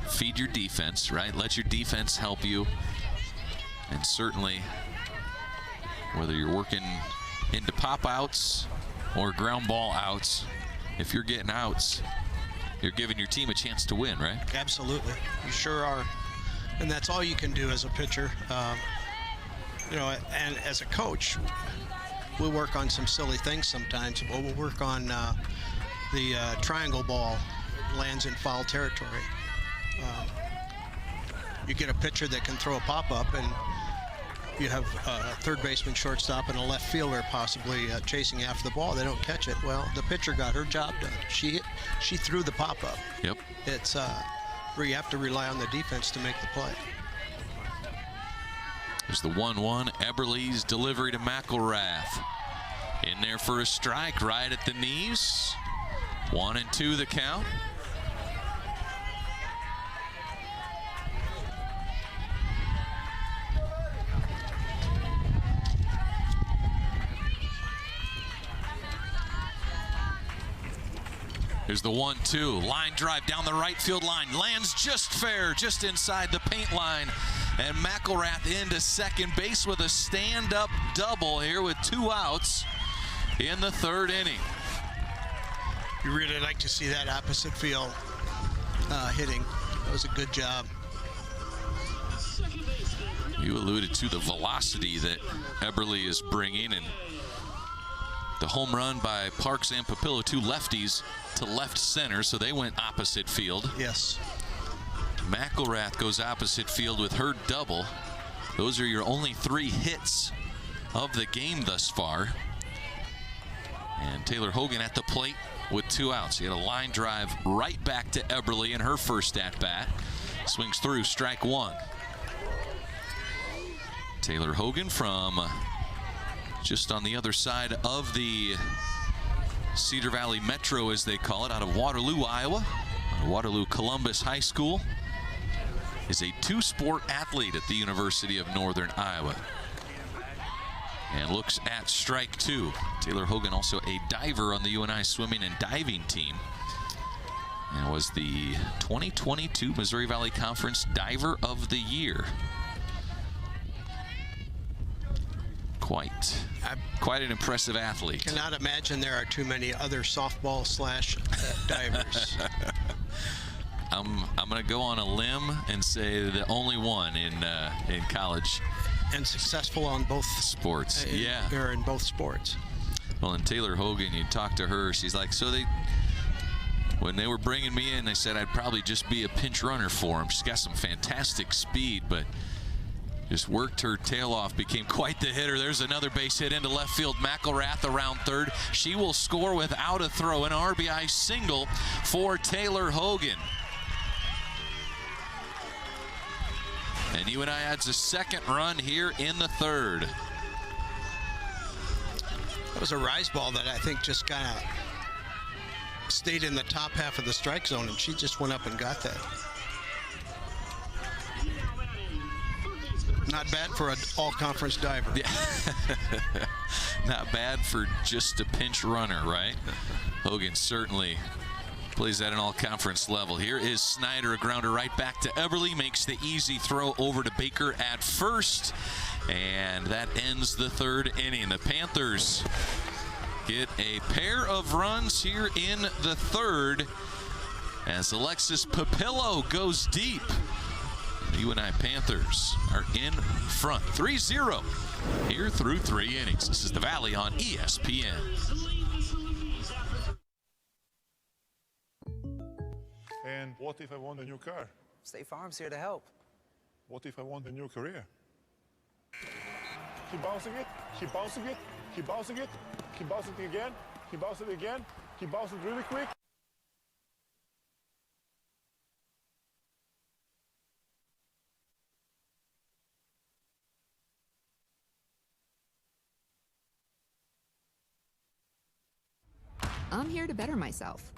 feed your defense, right? Let your defense help you. And certainly, whether you're working into pop outs or ground ball outs, if you're getting outs, you're giving your team a chance to win, right? Absolutely. You sure are. And that's all you can do as a pitcher. You know, and as a coach, we work on some silly things sometimes. But we'll work on the triangle ball lands in foul territory. You get a pitcher that can throw a pop-up, and you have a third baseman, shortstop, and a left fielder possibly chasing after the ball. They don't catch it. Well, the pitcher got her job done. She threw the pop-up. Yep. It's where you have to rely on the defense to make the play. There's the 1-1. Eberly's delivery to McElrath. In there for a strike, right at the knees. 1-2 the count. Here's the 1-2. Line drive down the right field line. Lands just fair, just inside the paint line. And McElrath into second base with a stand-up double here with 2 outs in the 3rd inning. You really like to see that opposite field hitting. That was a good job. You alluded to the velocity that Eberly is bringing, and the home run by Parks and Papillo, 2 lefties to left center, so they went opposite field. Yes. McElrath goes opposite field with her double. Those are your only 3 hits of the game thus far. And Taylor Hogan at the plate with 2 outs. He had a line drive right back to Eberly in her first at-bat. Swings through, strike 1. Taylor Hogan from just on the other side of the Cedar Valley Metro, as they call it, out of Waterloo, Iowa. Waterloo Columbus High School. Is a 2-sport athlete at the University of Northern Iowa. And looks at strike 2. Taylor Hogan, also a diver on the UNI swimming and diving team. And was the 2022 Missouri Valley Conference Diver of the Year. Quite an impressive athlete. Cannot imagine there are too many other softball / divers. I'm going to go on a limb and say the only one in college. And successful on both sports. Or in both sports. Well, and Taylor Hogan, you talk to her, she's like, so when they were bringing me in, they said I'd probably just be a pinch runner for them. She's got some fantastic speed, but just worked her tail off, became quite the hitter. There's another base hit into left field. McElrath around third. She will score without a throw. An RBI single for Taylor Hogan. And UNI adds a second run here in the third. That was a rise ball that I think just kind of stayed in the top half of the strike zone, and she just went up and got that. Not bad for an all-conference diver. Yeah. Not bad for just a pinch runner, right? Hogan certainly plays at an all-conference level. Here is Snyder, a grounder right back to Everly, makes the easy throw over to Baker at first, and that ends the third inning. The Panthers get a pair of runs here in the third as Alexis Papillo goes deep. The UNI Panthers are in front 3-0 here through 3 innings. This is The Valley on ESPN. And what if I want a new car? State Farm's here to help. What if I want a new career? Keep bouncing it, keep bouncing it, keep bouncing it, keep bouncing it again, keep bouncing it again, keep bouncing it really quick. I'm here to better myself.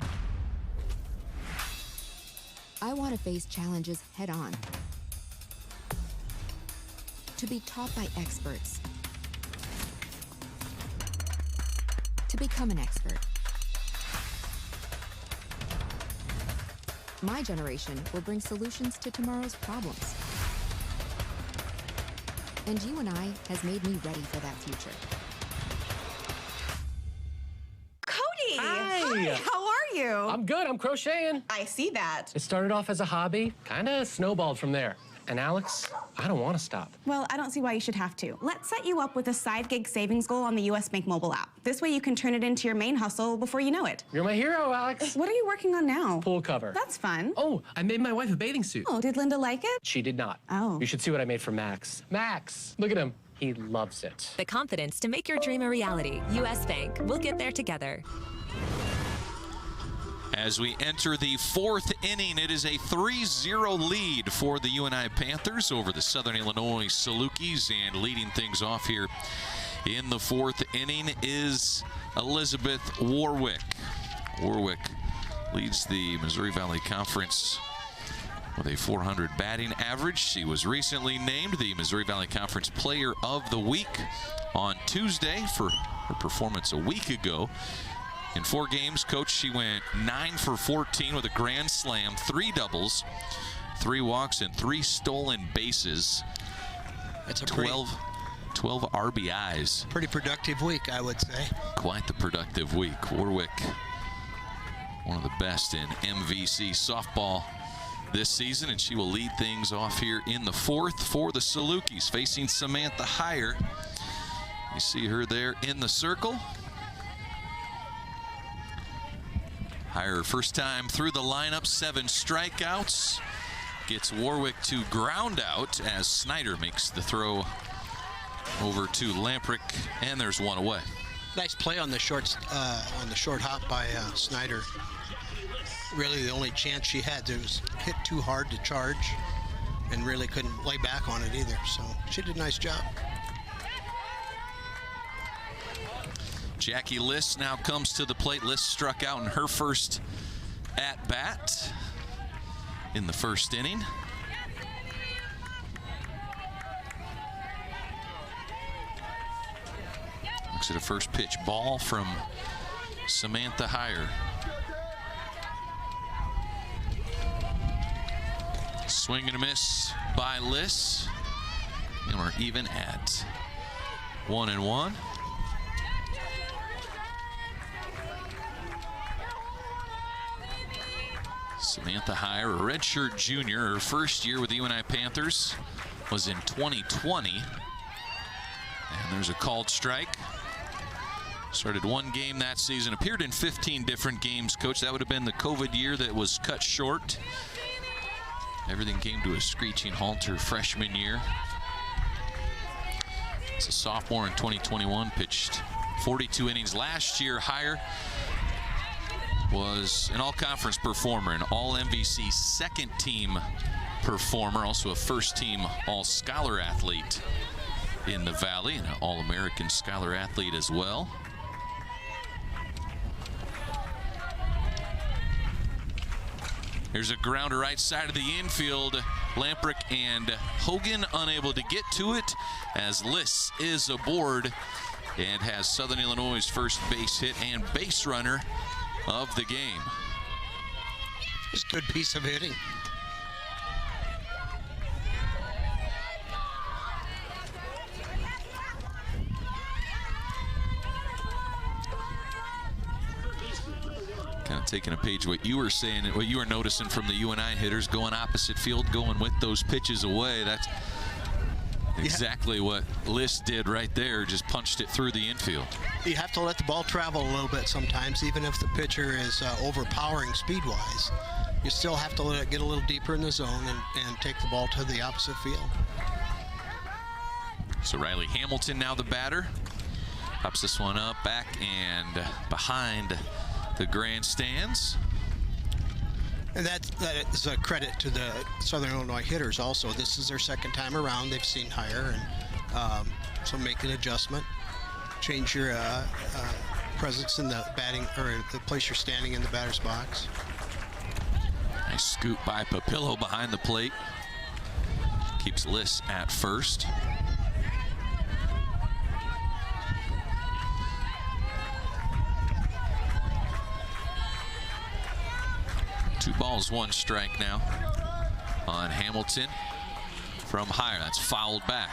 I want to face challenges head on. To be taught by experts. To become an expert. My generation will bring solutions to tomorrow's problems. And UNI has made me ready for that future. Hi, how are you? I'm good. I'm crocheting. I see that. It started off as a hobby, kind of snowballed from there. And Alex, I don't want to stop. Well, I don't see why you should have to. Let's set you up with a side gig savings goal on the US Bank mobile app. This way you can turn it into your main hustle before you know it. You're my hero, Alex. What are you working on now? Pool cover. That's fun. Oh, I made my wife a bathing suit. Oh, did Linda like it? She did not. Oh. You should see what I made for Max. Max, look at him. He loves it. The confidence to make your dream a reality. US Bank. We'll get there together. As we enter the fourth inning, it is a 3-0 lead for the UNI Panthers over the Southern Illinois Salukis, and leading things off here in the fourth inning is Elizabeth Warwick. Warwick leads the Missouri Valley Conference with a .400 batting average. She was recently named the Missouri Valley Conference Player of the Week on Tuesday for her performance a week ago. In 4 games, Coach, she went 9 for 14 with a grand slam, 3 doubles, 3 walks, and 3 stolen bases. That's a 12 RBIs. Pretty productive week, I would say. Quite the productive week. Warwick, one of the best in MVC softball this season, and she will lead things off here in the fourth for the Salukis, facing Samantha Heyer. You see her there in the circle. Heyer, first time through the lineup, 7 strikeouts. Gets Warwick to ground out as Snyder makes the throw over to Lamprick, and there's one away. Nice play on the short hop by Snyder. Really the only chance she had. It was hit too hard to charge and really couldn't lay back on it either. So she did a nice job. Jackie Liss now comes to the plate. Liss struck out in her first at-bat in the first inning. Looks at a first pitch ball from Samantha Heyer. Swing and a miss by Liss. And we're even at 1-1. Samantha Heyer, a redshirt junior, her first year with the UNI Panthers was in 2020. And there's a called strike. Started one game that season, appeared in 15 different games, Coach. That would have been the COVID year that was cut short. Everything came to a screeching halt her freshman year. As a sophomore in 2021, pitched 42 innings last year. Heyer was an all-conference performer, an all-MVC second-team performer, also a first-team all-scholar athlete in the Valley, and an all-American scholar athlete as well. Here's a grounder right side of the infield. Lamprick and Hogan unable to get to it as Liss is aboard and has Southern Illinois' first base hit and base runner of the game. It's a good piece of hitting. Kind of taking a page what you were saying, what you were noticing from the UNI hitters, going opposite field, going with those pitches away. That's exactly what Liss did right there, just punched it through the infield. You have to let the ball travel a little bit sometimes, even if the pitcher is overpowering speed-wise. You still have to let it get a little deeper in the zone and take the ball to the opposite field. So Riley Hamilton now the batter. Pops this one up, back and behind the grandstands. And that is a credit to the Southern Illinois hitters also. This is their second time around. They've seen Heyer, and so make an adjustment. Change your presence in the batting, or the place you're standing in the batter's box. Nice scoop by Papillo behind the plate. Keeps Liss at first. Two balls, one strike now on Hamilton from Heyer. That's fouled back.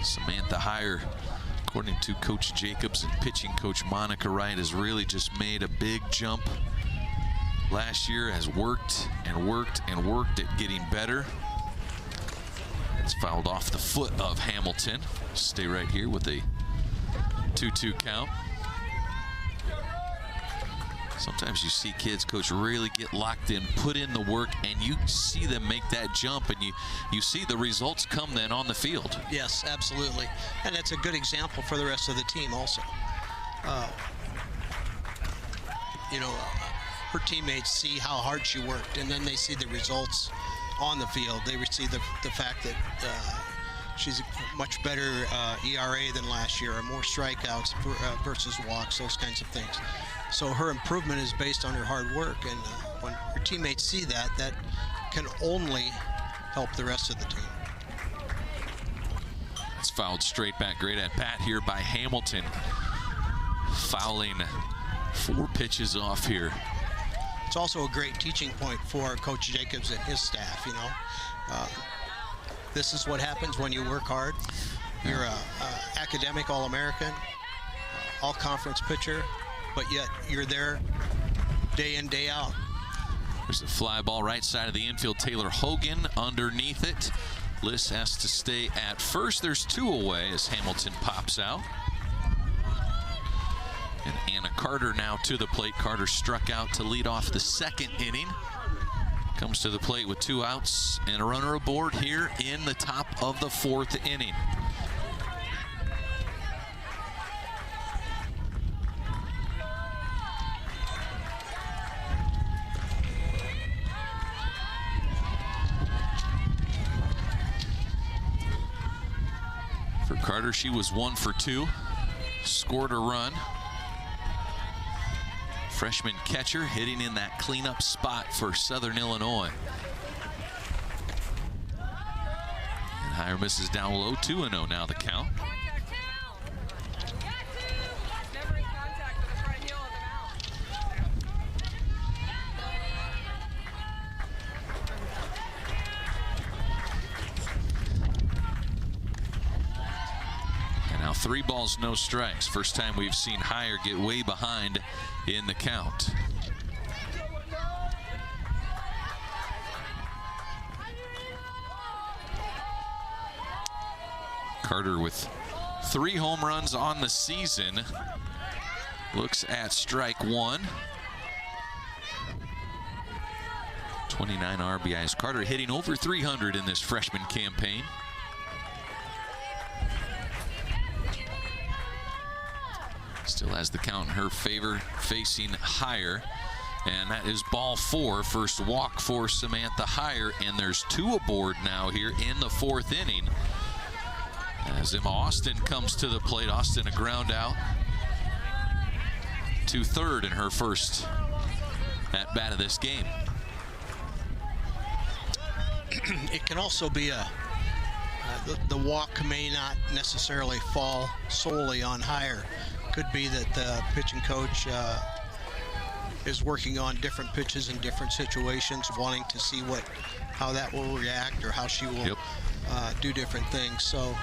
Samantha Heyer, according to Coach Jacobs and pitching coach Monica Wright, has really just made a big jump last year, has worked and worked and worked at getting better. It's fouled off the foot of Hamilton. Stay right here with a 2-2 count. Sometimes you see kids, Coach, really get locked in, put in the work, and you see them make that jump, and you see the results come then on the field. Yes, absolutely. And it's a good example for the rest of the team also. Her teammates see how hard she worked, and then they see the results on the field. They see the fact that she's a much better ERA than last year, or more strikeouts versus walks, those kinds of things. So her improvement is based on her hard work, and when her teammates see that, that can only help the rest of the team. It's fouled straight back. Great at bat here by Hamilton. Fouling 4 pitches off here. It's also a great teaching point for Coach Jacobs and his staff, This is what happens when you work hard. You're an academic All-American, all-conference pitcher, but yet you're there day in, day out. There's a fly ball right side of the infield. Taylor Hogan underneath it. Liss has to stay at first. There's 2 away as Hamilton pops out. And Anna Carter now to the plate. Carter struck out to lead off the second inning. Comes to the plate with 2 outs and a runner aboard here in the top of the 4th inning. For Carter, she was 1 for 2, scored a run. Freshman catcher hitting in that cleanup spot for Southern Illinois. And Heyer misses down low, 2-0 now the count. 3 balls, no strikes. First time we've seen Heyer get way behind in the count. Carter with 3 home runs on the season. Looks at strike 1. 29 RBIs. Carter hitting over 300 in this freshman campaign. Still has the count in her favor, facing Heyer. And that is ball 4. First walk for Samantha Heyer. And there's 2 aboard now here in the 4th inning. As Emma Austin comes to the plate. Austin a ground out to third in her first at bat of this game. It can also be the walk may not necessarily fall solely on Heyer. Could be that the pitching coach is working on different pitches in different situations, wanting to see how that will react or how she will do different things. So,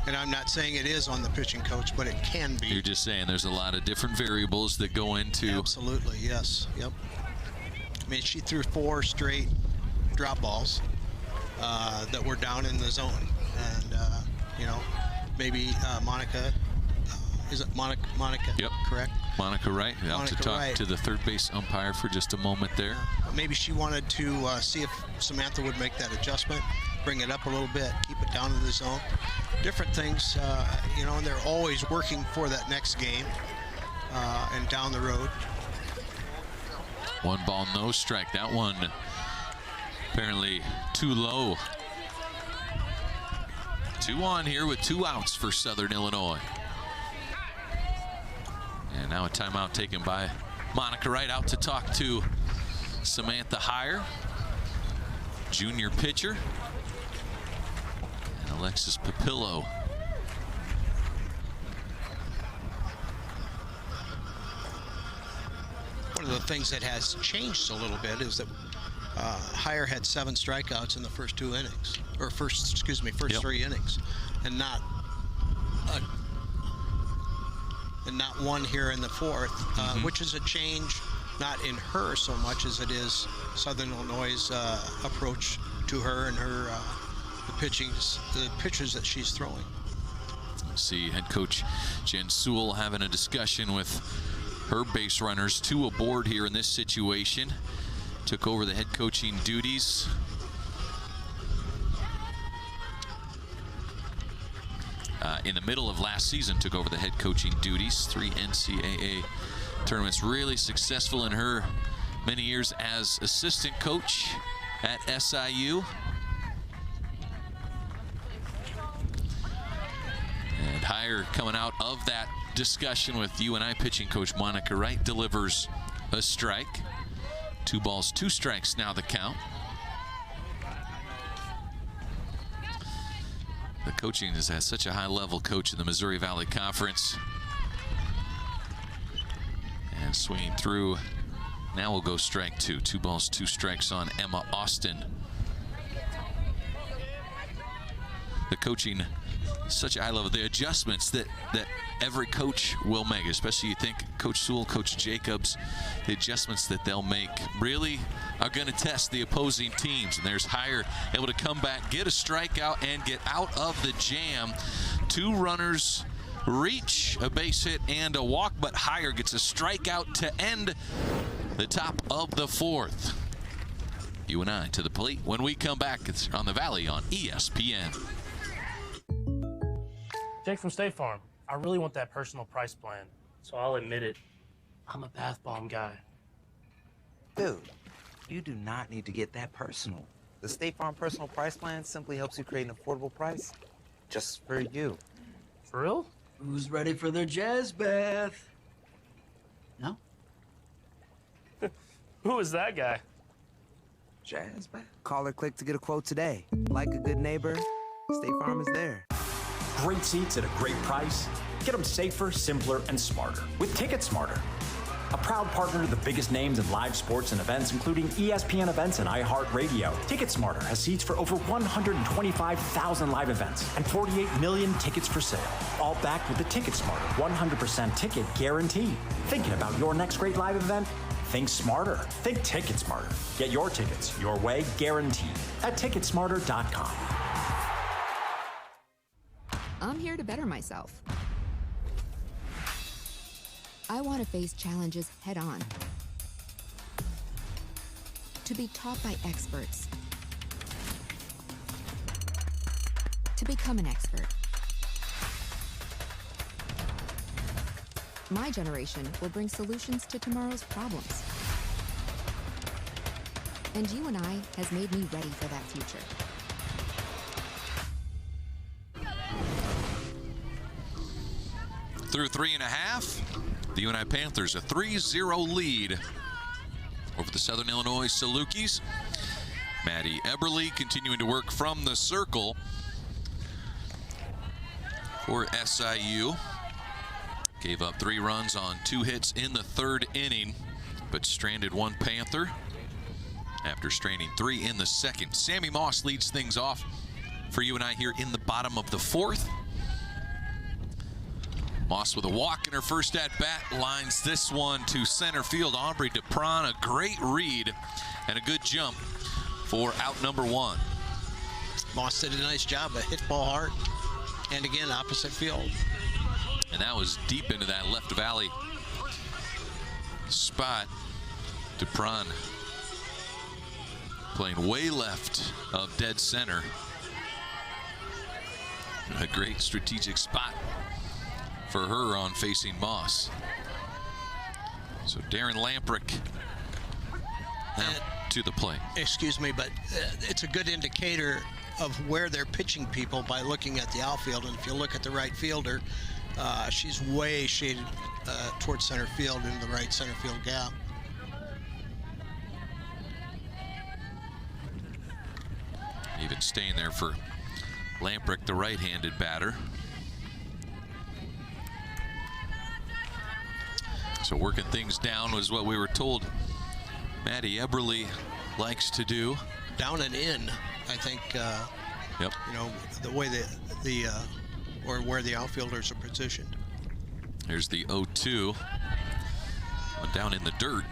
and I'm not saying it is on the pitching coach, but it can be. You're just saying there's a lot of different variables that go into. Absolutely, yes, yep. I mean, she threw 4 straight drop balls that were down in the zone, and you know, maybe Monica. Is it Monica? Yep. Correct. Monica Wright out Monica to talk Wright. to the third base umpire for just a moment there. Maybe she wanted to see if Samantha would make that adjustment, bring it up a little bit, keep it down in the zone. Different things, you know, and they're always working for that next game and down the road. 1 ball, no strike. That one apparently too low. 2 on here with 2 outs for Southern Illinois. And now a timeout taken by Monica Wright, out to talk to Samantha Heyer, junior pitcher, and Alexis Papillo. One of the things that has changed a little bit is that Heyer had 7 strikeouts in the first 2 innings, or first 3 innings, and not one here in the 4th, which is a change, not in her so much as it is Southern Illinois' approach to her and her the pitches that she's throwing. See head coach Jen Sewell having a discussion with her base runners. 2 aboard here in this situation. Took over the head coaching duties. In the middle of last season, took over the head coaching duties. 3 NCAA tournaments. Really successful in her many years as assistant coach at SIU. And Heyer, coming out of that discussion with UNI pitching coach Monica Wright, delivers a strike. 2 balls, 2 strikes now the count. The coaching is at such a high level, coach in the Missouri Valley Conference. And swinging through. Now we'll go strike 2. 2 balls, 2 strikes on Emma Austin. The coaching, such a high level. The adjustments that every coach will make, especially you think Coach Sewell, Coach Jacobs, the adjustments that they'll make really are going to test the opposing teams. And there's Heyer able to come back, get a strikeout, and get out of the jam. 2 runners reach a base hit and a walk, but Heyer gets a strikeout to end the top of the 4th. UNI to the plate. When we come back, it's on the Valley on ESPN. Jake from State Farm. I really want that personal price plan, so I'll admit it. I'm a bath bomb guy. Dude, you do not need to get that personal. The State Farm Personal Price Plan simply helps you create an affordable price just for you. For real? Who's ready for their jazz bath? No? Who is that guy? Jazz bath? Call or click to get a quote today. Like a good neighbor, State Farm is there. Great seats at a great price. Get them safer, simpler, and smarter with Ticket Smarter. a proud partner to the biggest names in live sports and events, including ESPN events and iHeartRadio. TicketSmarter has seats for over 125,000 live events and 48 million tickets for sale, all backed with the TicketSmarter 100% ticket guarantee. Thinking about your next great live event? Think smarter. Think TicketSmarter. Get your tickets your way, guaranteed, at TicketSmarter.com. I'm here to better myself. I want to face challenges head on. To be taught by experts. To become an expert. My generation will bring solutions to tomorrow's problems. And UNI has made me ready for that future. Through 3.5, the UNI Panthers a 3-0 lead over the Southern Illinois Salukis. Maddie Eberle continuing to work from the circle for SIU. Gave up 3 runs on 2 hits in the 3rd inning, but stranded 1 Panther after straining 3 in the 2nd. Sammy Moss leads things off for UNI here in the bottom of the 4th. Moss with a walk in her first at-bat lines this one to center field. Aubrey Dupron, a great read and a good jump for out number 1. Moss did a nice job. Hit ball hard, and again, opposite field. And that was deep into that left valley spot. Dupron playing way left of dead center. A great strategic spot for her on facing Moss. So Darren Lamprick now to the plate. Excuse me, but it's a good indicator of where they're pitching people by looking at the outfield. And if you look at the right fielder, she's way shaded towards center field in the right center field gap. Even staying there for Lamprick, the right-handed batter. So working things down was what we were told Maddie Eberle likes to do. Down and in, I think. Yep. You know, the way or where the outfielders are positioned. Here's the 0-2. Went down in the dirt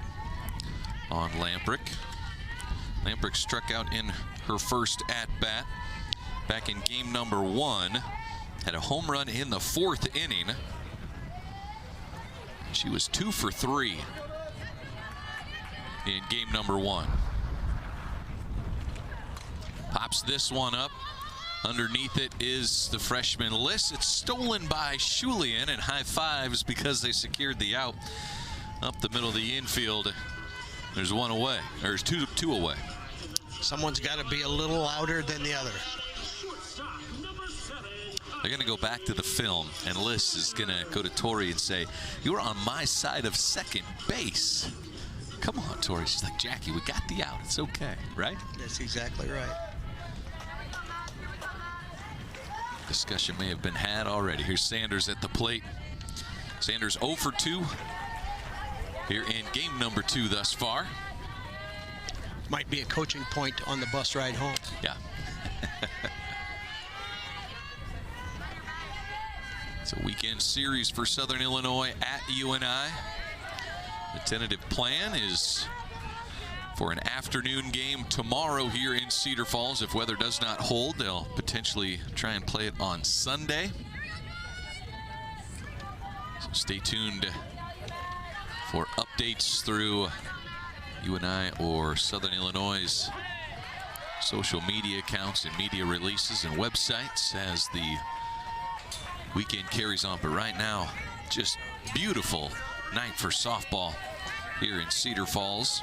on Lamprick. Lamprick struck out in her first at-bat back in game number 1. Had a home run in the 4th inning. She was 2 for 3 in game number 1. Pops this one up. Underneath it is the freshman Liss. It's stolen by Shulian, and high fives because they secured the out up the middle of the infield. There's 1 away, or there's two away. Someone's got to be a little louder than the other. They're going to go back to the film, and Liss is going to go to Tori and say, "You're on my side of second base." Come on, Tori. She's like, "Jackie, we got the out. It's okay," right? That's exactly right. Discussion may have been had already. Here's Sanders at the plate. Sanders 0 for 2 here in game number 2 thus far. Might be a coaching point on the bus ride home. Yeah. It's a weekend series for Southern Illinois at UNI. The tentative plan is for an afternoon game tomorrow here in Cedar Falls. If weather does not hold, they'll potentially try and play it on Sunday. So stay tuned for updates through UNI or Southern Illinois' social media accounts and media releases and websites as the weekend carries on. But right now, just beautiful night for softball here in Cedar Falls.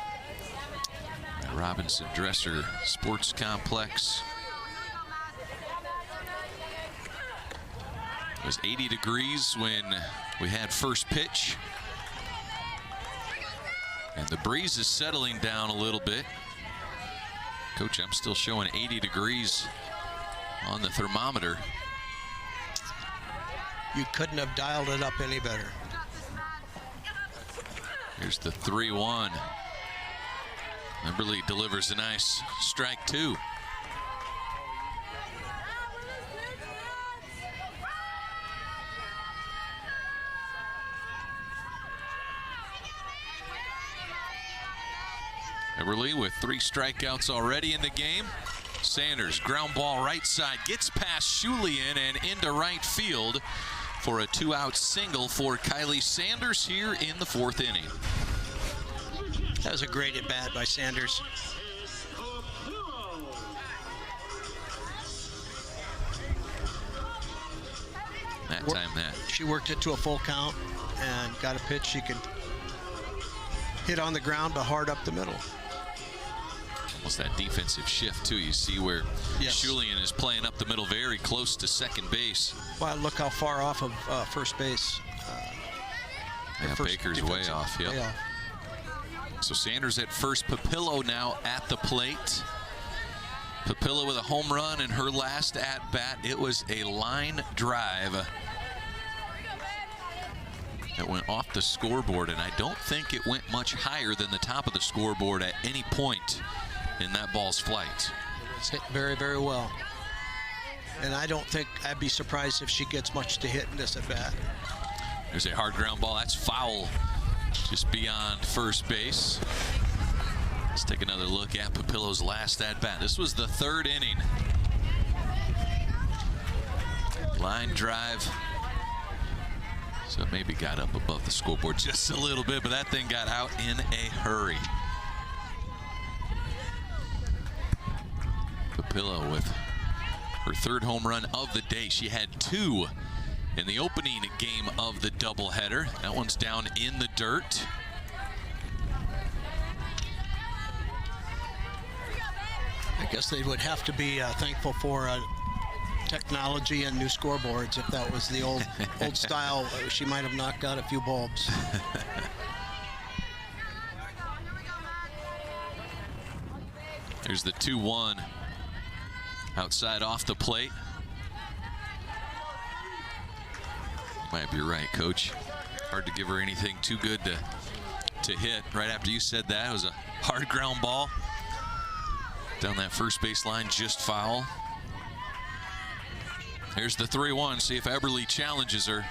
Robinson Dresser Sports Complex. It was 80 degrees when we had first pitch. And the breeze is settling down a little bit. Coach, I'm still showing 80 degrees on the thermometer. You couldn't have dialed it up any better. Here's the 3-1. Emberly delivers a nice strike 2. Emberly with 3 strikeouts already in the game. Sanders, ground ball right side, gets past Julian and into right field for a 2-out single for Kylie Sanders here in the 4th inning. That was a great at-bat by Sanders. She worked it to a full count and got a pitch she could hit on the ground but hard up the middle. Almost that defensive shift too. You see where Julian is playing up the middle, very close to second base. Wow, look how far off of first base. Yeah, Baker's way off. Yep. Way off. So Sanders at first, Papillo now at the plate. Papillo with a home run in her last at-bat. It was a line drive that went off the scoreboard, and I don't think it went much higher than the top of the scoreboard at any point in that ball's flight. It's hit very, very well. And I don't think I'd be surprised if she gets much to hit in this at-bat. There's a hard ground ball. That's foul just beyond first base. Let's take another look at Papillo's last at-bat. This was the 3rd inning. Line drive. So it maybe got up above the scoreboard just a little bit, but that thing got out in a hurry. Papillo with her 3rd home run of the day. She had 2 in the opening game of the doubleheader. That one's down in the dirt. I guess they would have to be thankful for technology and new scoreboards. If that was the old style, she might have knocked out a few bulbs. There's the 2-1 outside off the plate. Might be right, Coach. Hard to give her anything too good to hit. Right after you said that, it was a hard ground ball down that first base line, just foul. Here's the 3-1. See if Eberly challenges her.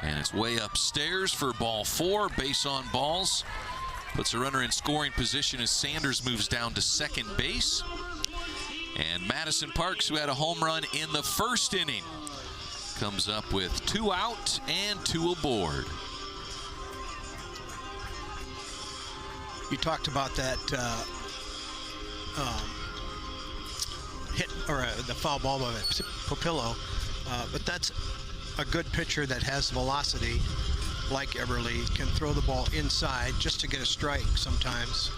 And it's way upstairs for ball 4. Base on balls. Puts a runner in scoring position as Sanders moves down to second base. And Madison Parks, who had a home run in the 1st inning, comes up with 2 out and 2 aboard. You talked about that hit, or the foul ball by Papillo, but that's a good pitcher that has velocity, like Eberly, can throw the ball inside just to get a strike sometimes,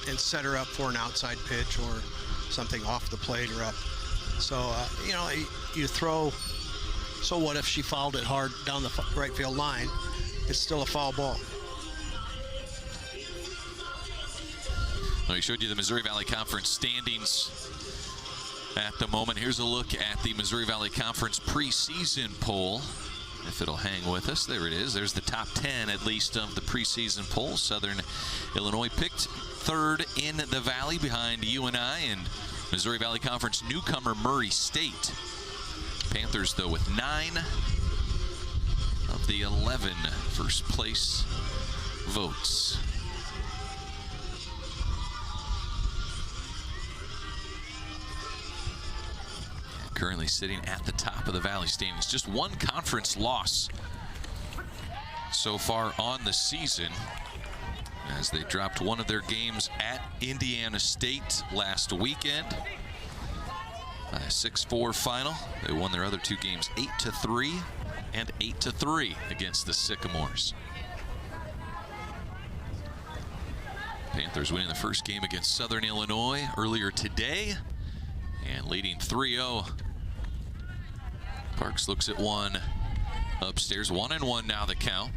and set her up for an outside pitch or something off the plate or up. So, you know, you throw, so what if she fouled it hard down the right field line? It's still a foul ball. Well, we showed you the Missouri Valley Conference standings at the moment. Here's a look at the Missouri Valley Conference preseason poll. If it'll hang with us, there it is. There's the top 10, at least, of the preseason poll. Southern Illinois picked 3rd in the Valley behind UNI and Missouri Valley Conference newcomer Murray State. Panthers, though, with 9 of the 11 first place votes. Currently sitting at the top of the Valley standings. Just 1 conference loss so far on the season, as they dropped one of their games at Indiana State last weekend. A 6-4 final. They won their other 2 games 8-3 and 8-3 against the Sycamores. Panthers winning the first game against Southern Illinois earlier today and leading 3-0. Parks looks at one upstairs. 1-1 now the count.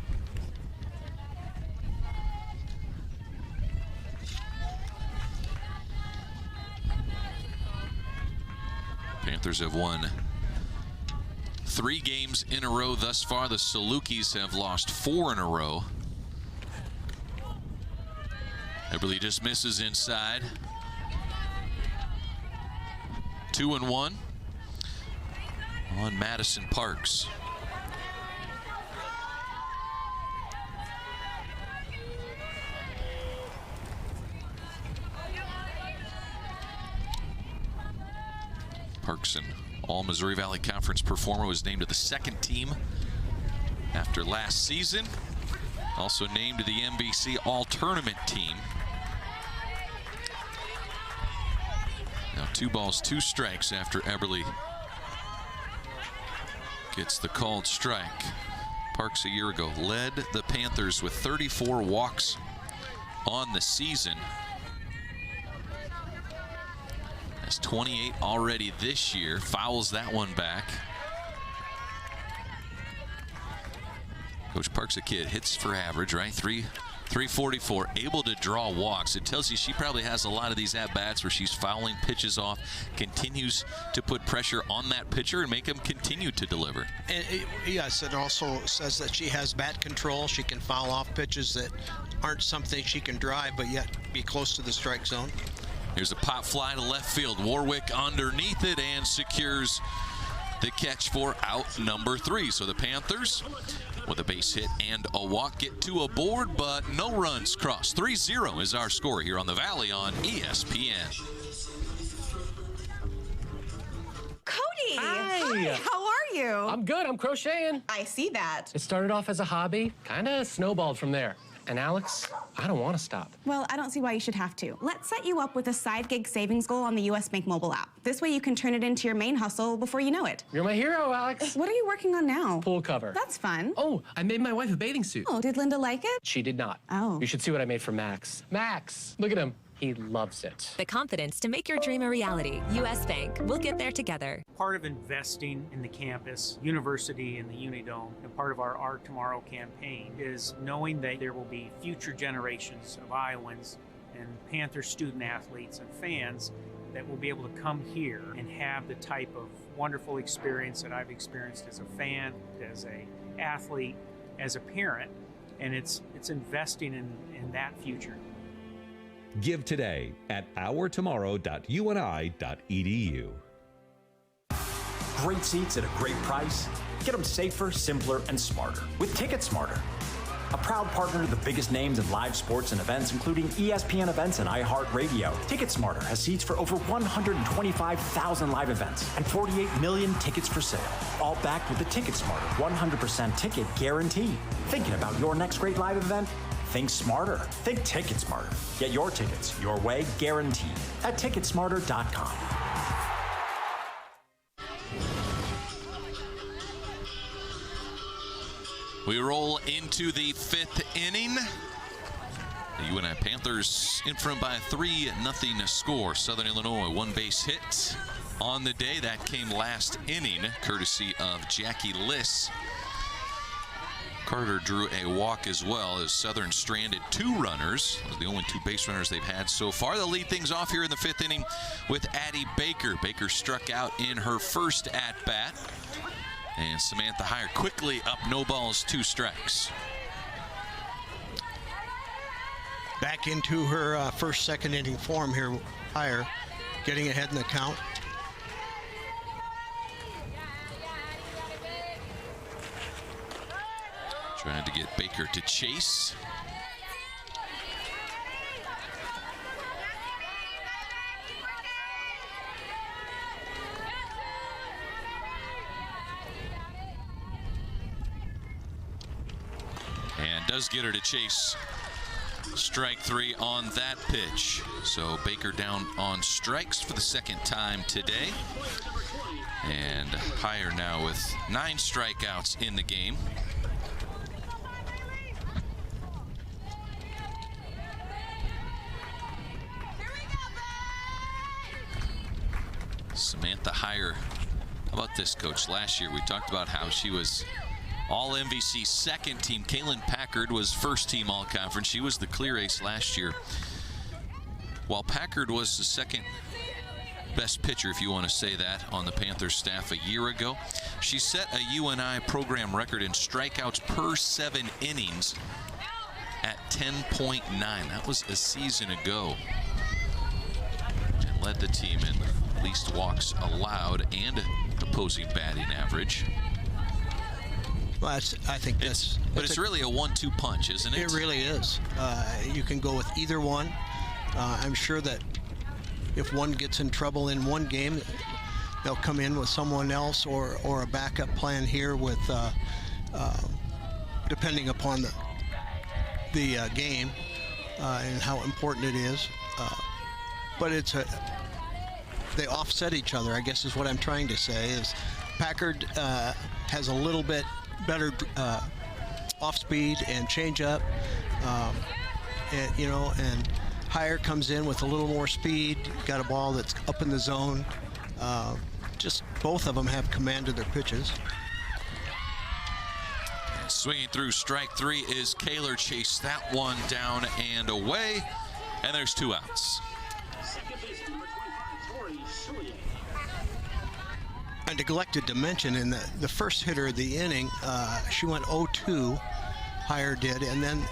Panthers have won 3 games in a row thus far. The Salukis have lost 4 in a row. Eberly just misses inside. 2-1 on Madison Parks. Parks, an All-Missouri Valley Conference performer, was named to the 2nd team after last season. Also named to the MVC All-Tournament team. Now 2 balls, 2 strikes after Eberly gets the called strike. Parks a year ago led the Panthers with 34 walks on the season. Has 28 already this year. Fouls that one back. Coach Parks, a kid, hits for average, right? 344, able to draw walks. It tells you she probably has a lot of these at-bats where she's fouling pitches off, continues to put pressure on that pitcher and make him continue to deliver. And yes, it also says that she has bat control. She can foul off pitches that aren't something she can drive, but yet be close to the strike zone. Here's a pop fly to left field. Warwick underneath it and secures the catch for out number 3. So the Panthers, with a base hit and a walk, get 2 aboard, but no runs crossed. 3-0 is our score here on the Valley on ESPN. Cody! Hi! How are you? I'm good. I'm crocheting. I see that. It started off as a hobby, kind of snowballed from there. And Alex, I don't want to stop. Well, I don't see why you should have to. Let's set you up with a side gig savings goal on the US Bank mobile app. This way you can turn it into your main hustle before you know it. You're my hero, Alex. What are you working on now? Pool cover. That's fun. Oh, I made my wife a bathing suit. Oh, did Linda like it? She did not. Oh. You should see what I made for Max. Max, look at him. He loves it. The confidence to make your dream a reality. U.S. Bank. We'll get there together. Part of investing in the campus, university, and the UNI Dome, and part of our Art Tomorrow campaign is knowing that there will be future generations of Iowans and Panther student athletes and fans that will be able to come here and have the type of wonderful experience that I've experienced as a fan, as an athlete, as a parent, and it's investing in that future. Give today at ourtomorrow.uni.edu. Great seats at a great price. Get them safer, simpler, and smarter with Ticket Smarter. A proud partner to the biggest names in live sports and events, including ESPN events and iHeart Radio. Ticket Smarter has seats for over 125,000 live events and 48 million tickets for sale. All backed with the Ticket Smarter 100% ticket guarantee. Thinking about your next great live event? Think smarter. Think Ticket Smarter. Get your tickets your way, guaranteed, at ticketsmarter.com. We roll into the 5th inning. The UNI Panthers in front by a 3-0 score. Southern Illinois, 1 base hit on the day. That came last inning, courtesy of Jackie Liss. Carter drew a walk as well as Southern stranded 2 runners. Those are the only 2 base runners they've had so far. They'll lead things off here in the 5th inning with Addie Baker. Baker struck out in her first at-bat. And Samantha Heyer quickly up, no balls, 2 strikes. Back into her first, second inning form here, Heyer, getting ahead in the count. Trying to get Baker to chase. And does get her to chase. Strike 3 on that pitch. So Baker down on strikes for the 2nd time today. And Heyer now with 9 strikeouts in the game. Samantha Heyer. How about this, Coach? Last year we talked about how she was All-MVC 2nd team. Kaylin Packard was 1st team All-Conference. She was the clear ace last year. While Packard was the 2nd best pitcher, if you want to say that, on the Panthers staff a year ago. She set a UNI program record in strikeouts per 7 innings at 10.9. That was a season ago. And led the team in least walks allowed and opposing batting average. Well, I think that's... But it's really a 1-2 punch, isn't it? It really is. You can go with either one. I'm sure that if one gets in trouble in one game, they'll come in with someone else or a backup plan here with, depending upon the game and how important it is. But they offset each other, I guess is what I'm trying to say. Is Packard has a little bit better off speed and change up, and Hire comes in with a little more speed, got a ball that's up in the zone. Just both of them have commanded their pitches. And swinging through strike 3 is Kaler. Chased that one down and away, and there's 2 outs. I neglected to mention in the first hitter of the inning, she went 0-2, Hire did, and then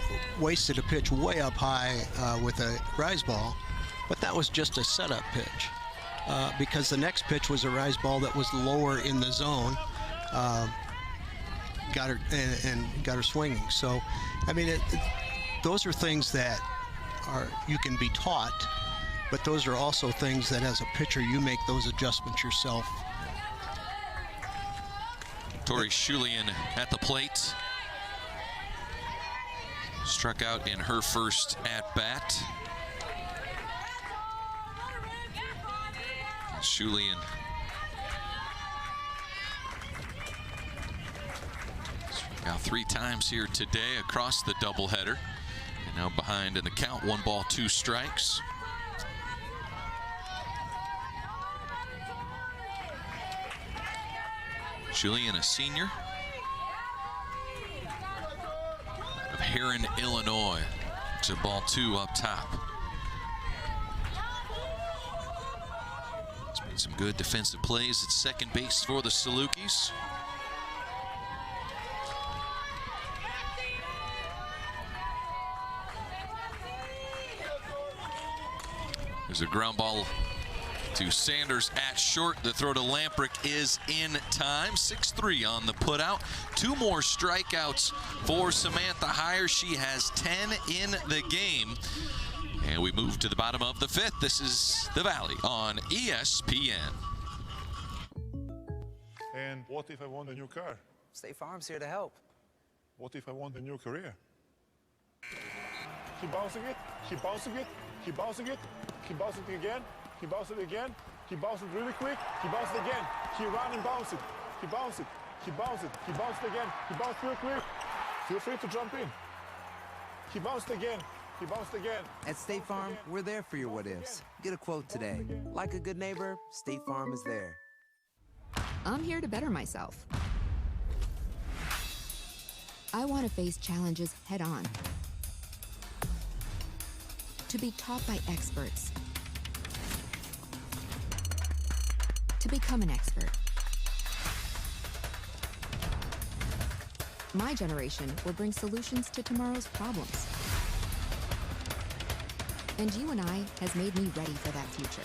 wasted a pitch way up high with a rise ball. But that was just a setup pitch because the next pitch was a rise ball that was lower in the zone. Got her swinging. So, I mean, those are things that you can be taught, but those are also things that as a pitcher you make those adjustments yourself. Tori Schulian at the plate. Struck out in her first at-bat. Schulian struck out 3 times here today across the doubleheader. And now behind in the count, 1 ball, 2 strikes. Julian, a senior out of Heron, Illinois. It's a ball 2 up top. It's made some good defensive plays at second base for the Salukis. There's a ground ball to Sanders at short. The throw to Lamprick is in time. 6-3 on the putout. 2 more strikeouts for Samantha Hire. She has 10 in the game. And we move to the bottom of the 5th. This is the Valley on ESPN. And what if I want a new car? State Farm's here to help. What if I want a new career? Keep bouncing it, keep bouncing it, keep bouncing it, keep bouncing it again. He bounced it again. He bounced it really quick. He bounced it again. He ran and bounced it. He bounced it. He bounced it. He bounced it again. He bounced real quick. Feel free to jump in. He bounced again. He bounced again. At State Farm, we're there for your what-ifs. Get a quote today. Like a good neighbor, State Farm is there. I'm here to better myself. I want to face challenges head-on. To be taught by experts. To become an expert. My generation will bring solutions to tomorrow's problems. And UNI has made me ready for that future.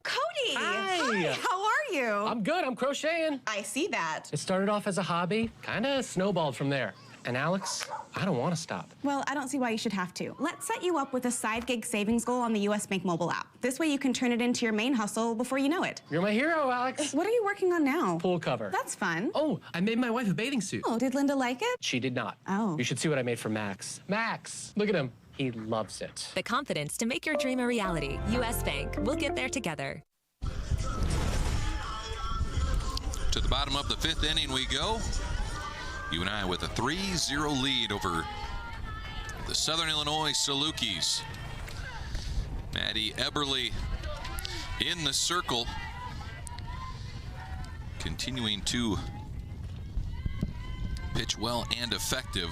Cody! Hi! How are you? I'm good. I'm crocheting. I see that. It started off as a hobby, kind of snowballed from there. And Alex, I don't want to stop. Well, I don't see why you should have to. Let's set you up with a side gig savings goal on the US Bank mobile app. This way you can turn it into your main hustle before you know it. You're my hero, Alex. What are you working on now? Pool cover. That's fun. Oh, I made my wife a bathing suit. Oh, did Linda like it? She did not. Oh. You should see what I made for Max. Max, look at him. He loves it. The confidence to make your dream a reality. US Bank. We'll get there together. To the bottom of the 5th inning we go. UNI with a 3-0 lead over the Southern Illinois Salukis. Maddie Eberly in the circle, continuing to pitch well and effective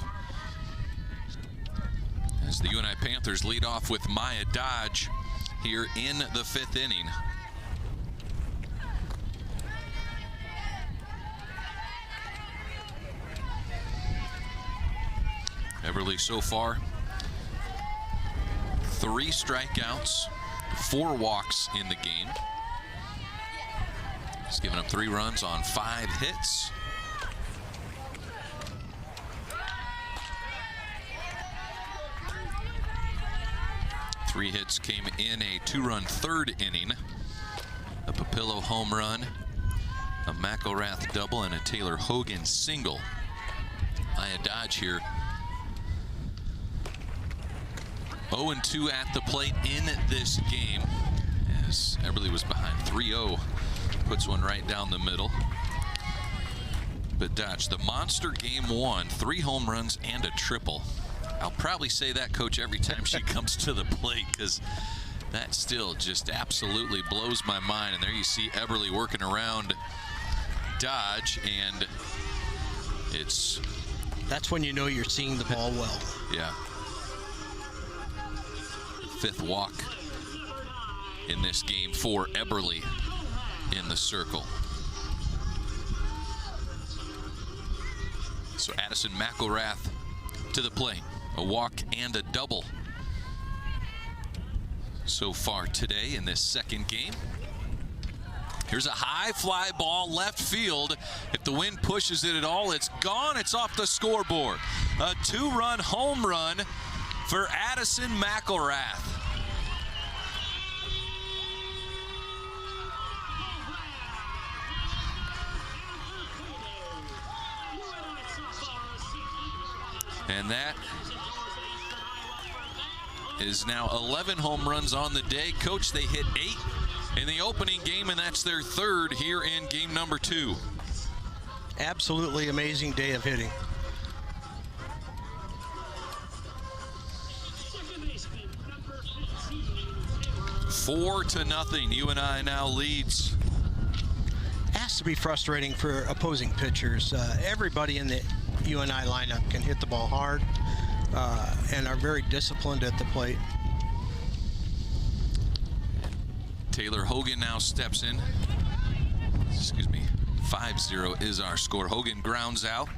as the UNI Panthers lead off with Maya Dodge here in the 5th inning. Eberle so far, 3 strikeouts, 4 walks in the game. He's given up 3 runs on 5 hits. Three hits came in a 2-run 3rd inning. A Papillo home run, a McElrath double, and a Taylor Hogan single. Aya Dodge here 0-2 at the plate in this game, as Eberle was behind 3-0. Puts one right down the middle. But Dodge, the monster game 1, 3 home runs and a triple. I'll probably say that, Coach, every time she comes to the plate, because that still just absolutely blows my mind. And there you see Eberle working around Dodge, and that's when you know you're seeing the ball well. Yeah. 5th walk in this game for Eberle in the circle. So Addison McElrath to the plate. A walk and a double so far today in this 2nd game. Here's a high fly ball left field. If the wind pushes it at all, it's gone. It's off the scoreboard. A 2-run home run for Addison McElrath. And that is now 11 home runs on the day. Coach, they hit 8 in the opening game, and that's their 3rd here in game number 2. Absolutely amazing day of hitting. Four to nothing. UNI now leads. Has to be frustrating for opposing pitchers. Everybody in the UNI lineup can hit the ball hard and are very disciplined at the plate. Taylor Hogan now steps in. Excuse me. 5-0 is our score. Hogan grounds out.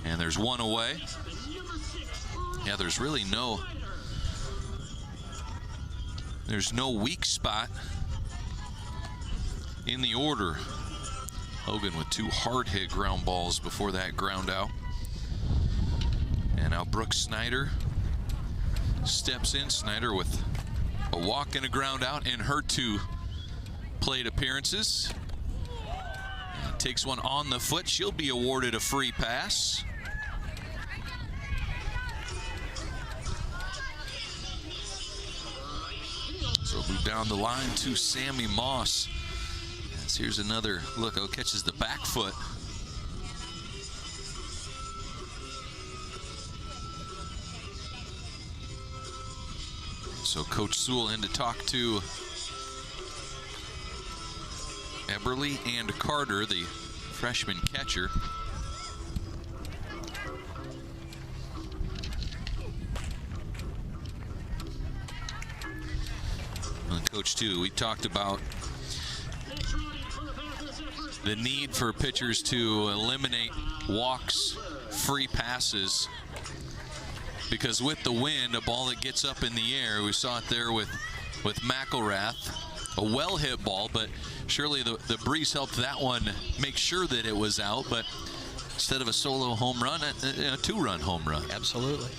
And there's one away. Yeah, there's really no weak spot in the order. Hogan with 2 hard hit ground balls before that ground out. And now Brooke Snyder steps in. Snyder with a walk and a ground out in her 2 plate appearances. And takes one on the foot. She'll be awarded a free pass. So move down the line to Sammy Moss. As here's another look. Oh, catches the back foot. So Coach Sewell in to talk to Eberle and Carter, the freshman catcher. And Coach, too, we talked about the need for pitchers to eliminate walks, free passes, because with the wind, a ball that gets up in the air, we saw it there with McElrath, a well-hit ball, but surely the breeze helped that one make sure that it was out, but instead of a solo home run, a 2-run home run. Absolutely.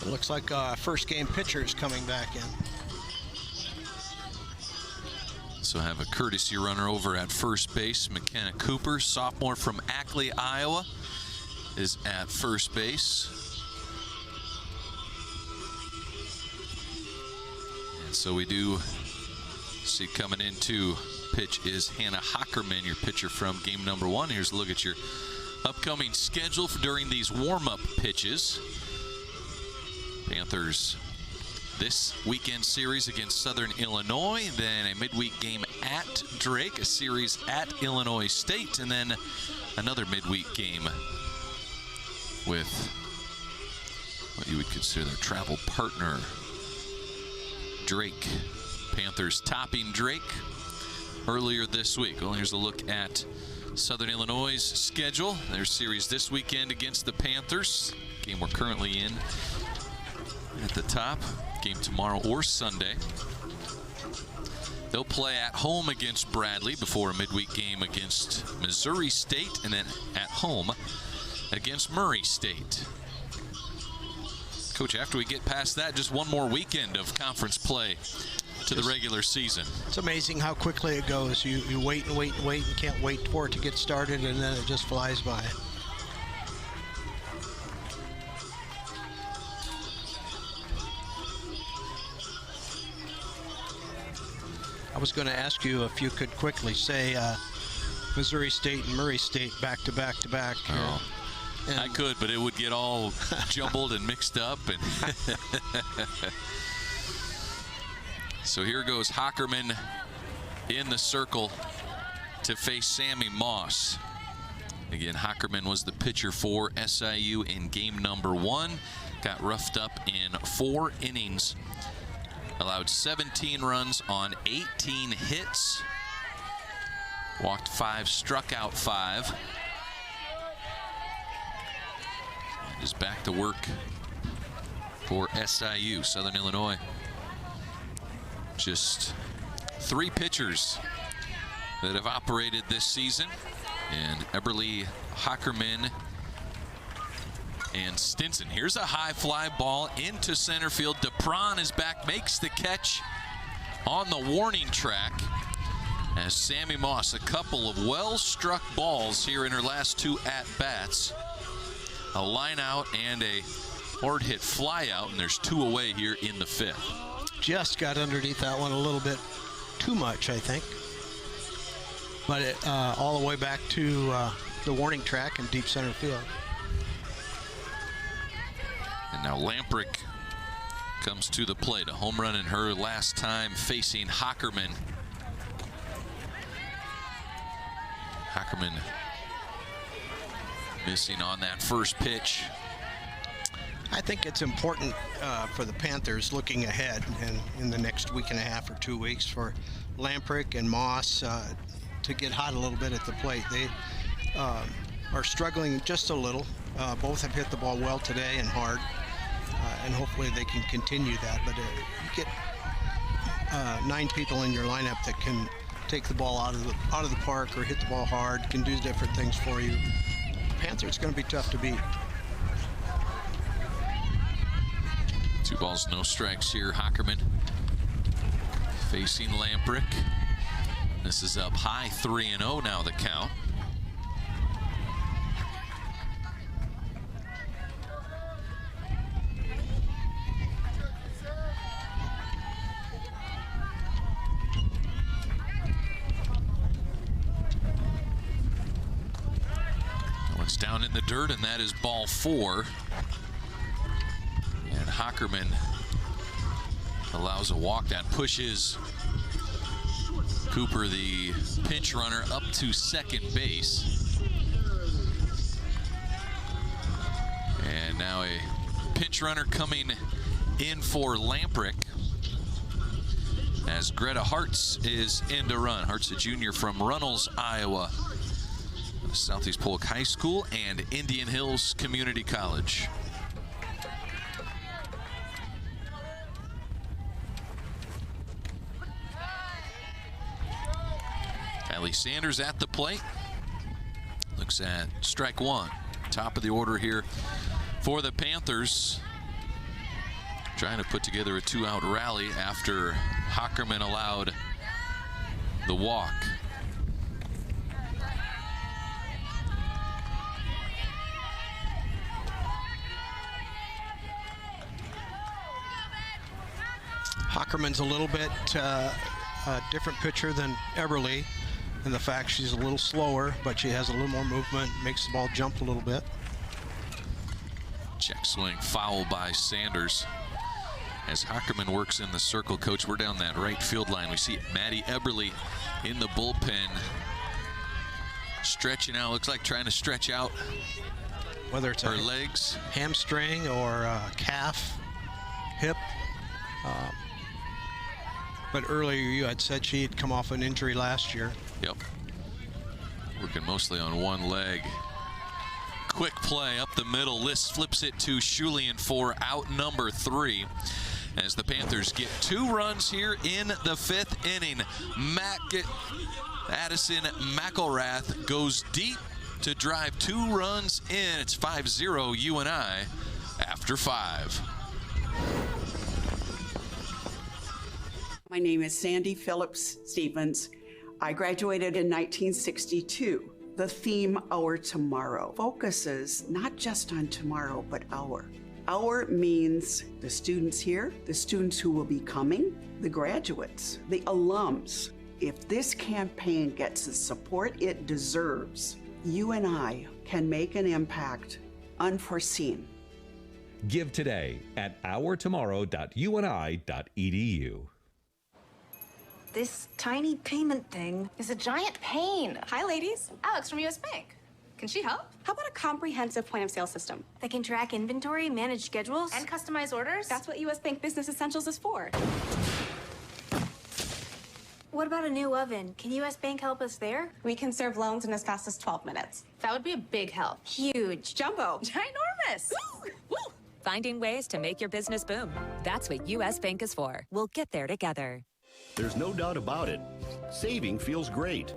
It looks like first game pitchers coming back in. So have a courtesy runner over at first base. McKenna Cooper, sophomore from Ackley, Iowa, is at first base. And so we do see coming into pitch is Hannah Hockerman, your pitcher from game number 1. Here's a look at your upcoming schedule during these warm-up pitches. Panthers this weekend series against Southern Illinois, then a midweek game at Drake, a series at Illinois State, and then another midweek game with what you would consider their travel partner, Drake. Panthers topping Drake earlier this week. Well, here's a look at Southern Illinois' schedule. Their series this weekend against the Panthers. Game we're currently in at the top. Game tomorrow or Sunday. They'll play at home against Bradley before a midweek game against Missouri State, and then at home against Murray State. Coach, after we get past that, just one more weekend of conference play to the regular season. It's amazing how quickly it goes. You wait and wait and wait and can't wait for it to get started, and then it just flies by. I was going to ask you if you could quickly say Missouri State and Murray State back to back to back. Oh. I could, but it would get all jumbled and mixed up. And so here goes Hockerman in the circle to face Sammy Moss. Again, Hockerman was the pitcher for SIU in game number 1. Got roughed up in 4 innings. Allowed 17 runs on 18 hits. Walked 5, struck out 5. And is back to work for SIU, Southern Illinois. Just 3 pitchers that have operated this season. And Eberle, Hockerman, and Stinson. Here's a high fly ball into center field. DePron is back, makes the catch on the warning track. As Sammy Moss, a couple of well-struck balls here in her last 2 at-bats. A line out and a hard hit fly out, and there's 2 away here in the 5th. Just got underneath that one a little bit too much, I think. But it, all the way back to the warning track in deep center field. And now Lamprick comes to the plate. A home run in her last time facing Hockerman. Hockerman missing on that first pitch. I think it's important for the Panthers looking ahead and in the next week and a half or 2 weeks for Lamprick and Moss to get hot a little bit at the plate. They are struggling just a little. Both have hit the ball well today and hard, and hopefully they can continue that. But you get 9 people in your lineup that can take the ball out of the park or hit the ball hard, can do different things for you. Panthers going to be tough to beat. 2 balls, no strikes here. Hockerman facing Lamprick. This is up high, 3-0 now the count. One's down in the dirt, and that is ball 4. And Hockerman allows a walk that pushes Cooper, the pinch runner, up to second base. And now a pinch runner coming in for Lamprick as Greta Hartz is in to run. Hartz, a junior from Runnels, Iowa, Southeast Polk High School and Indian Hills Community College. Kylie Sanders at the plate. Looks at strike 1. Top of the order here for the Panthers. Trying to put together a 2-out rally after Hockerman allowed the walk. Hockerman's a little bit a different pitcher than Eberle, in the fact she's a little slower, but she has a little more movement, makes the ball jump a little bit. Check swing, foul by Sanders. As Hockerman works in the circle, Coach, we're down that right field line. We see Maddie Eberle in the bullpen, stretching out, looks like trying to stretch out whether it's her legs, hamstring or calf, hip. But earlier you had said she had come off an injury last year. Yep. Working mostly on one leg. Quick play up the middle. List flips it to Schulian for out number 3. As the Panthers get 2 runs here in the 5th inning. Addison McElrath goes deep to drive 2 runs in. It's 5-0 UNI after 5. My name is Sandy Phillips Stevens. I graduated in 1962. The theme, Our Tomorrow, focuses not just on tomorrow, but our. Our means the students here, the students who will be coming, the graduates, the alums. If this campaign gets the support it deserves, UNI can make an impact unforeseen. Give today at ourtomorrow.uni.edu. This tiny payment thing It's a giant pain. Hi, ladies. Alex from US Bank. Can she help? How about a comprehensive point of sale system? that can track inventory, manage schedules, And customize orders? That's what US Bank Business Essentials is for. What about a new oven? Can US Bank help us there? We can serve loans in as fast as 12 minutes. That would be a big help. Huge. Jumbo. Ginormous. Finding ways to make your business boom. That's what US Bank is for. We'll get there together. There's no doubt about it. Saving feels great.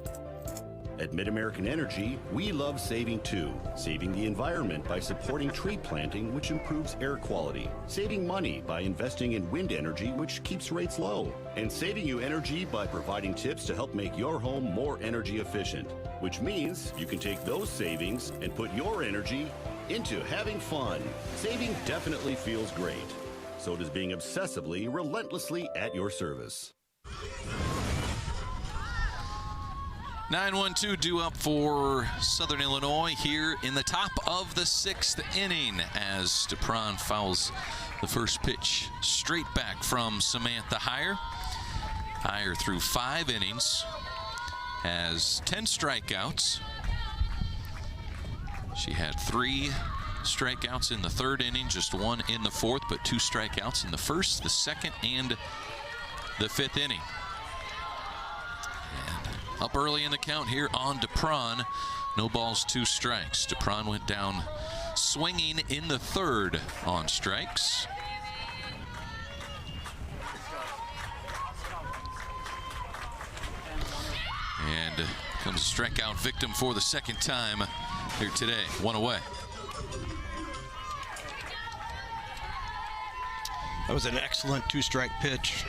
At Mid-American Energy, we love saving too. Saving the environment by supporting tree planting, which improves air quality. Saving money by investing in wind energy, which keeps rates low. And saving you energy by providing tips to help make your home more energy efficient. Which means you can take those savings and put your energy into having fun. Saving definitely feels great. So does being obsessively, relentlessly at your service. 9-1-2 due up for Southern Illinois here in the top of the 6th inning as DePron fouls the first pitch straight back from Samantha Heyer. Heyer through 5 innings has 10 strikeouts. She had 3 strikeouts in the 3rd inning, just 1 in the 4th, but 2 strikeouts in the 1st, the 2nd, and the 5th inning. Up early in the count here on DePron. No balls, 2 strikes. DePron went down swinging in the 3rd on strikes. And comes a strikeout victim for the 2nd time here today. 1 away. That was an excellent 2-strike pitch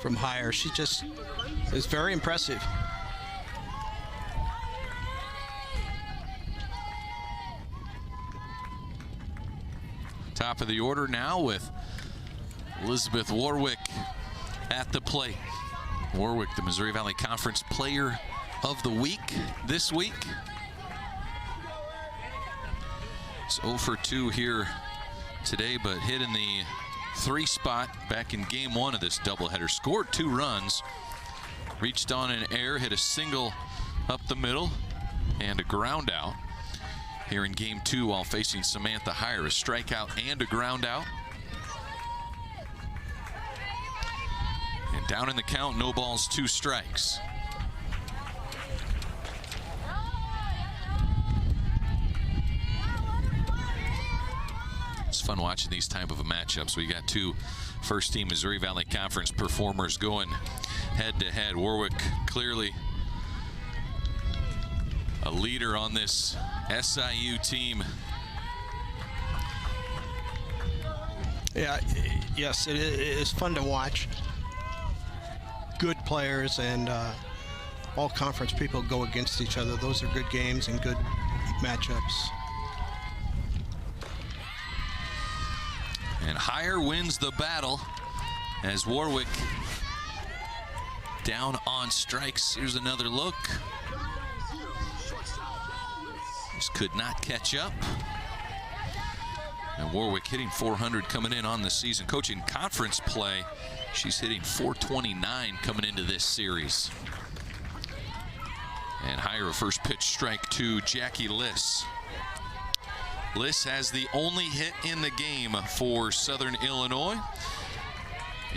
from Heyer. She just is very impressive. Top of the order now with Elizabeth Warwick at the plate. Warwick, the Missouri Valley Conference Player of the Week this week. It's 0 for 2 here today, but hit in the 3 spot back in game 1 of this doubleheader. Scored 2 runs, reached on an air, hit a single up the middle, and a ground out here in game 2 while facing Samantha Heyer. A strikeout and a ground out. And down in the count, no balls, 2 strikes. It's fun watching these type of matchups. We got 2 first-team Missouri Valley Conference performers going head-to-head. Warwick clearly a leader on this SIU team. Yeah, yes, it is fun to watch. Good players and all conference people go against each other. Those are good games and good matchups. And Heyer wins the battle as Warwick down on strikes. Here's another look. Just could not catch up. And Warwick hitting 400 coming in on the season. Coaching conference play, she's hitting 429 coming into this series. And Heyer, a first pitch strike to Jackie Liss. Liss has the only hit in the game for Southern Illinois.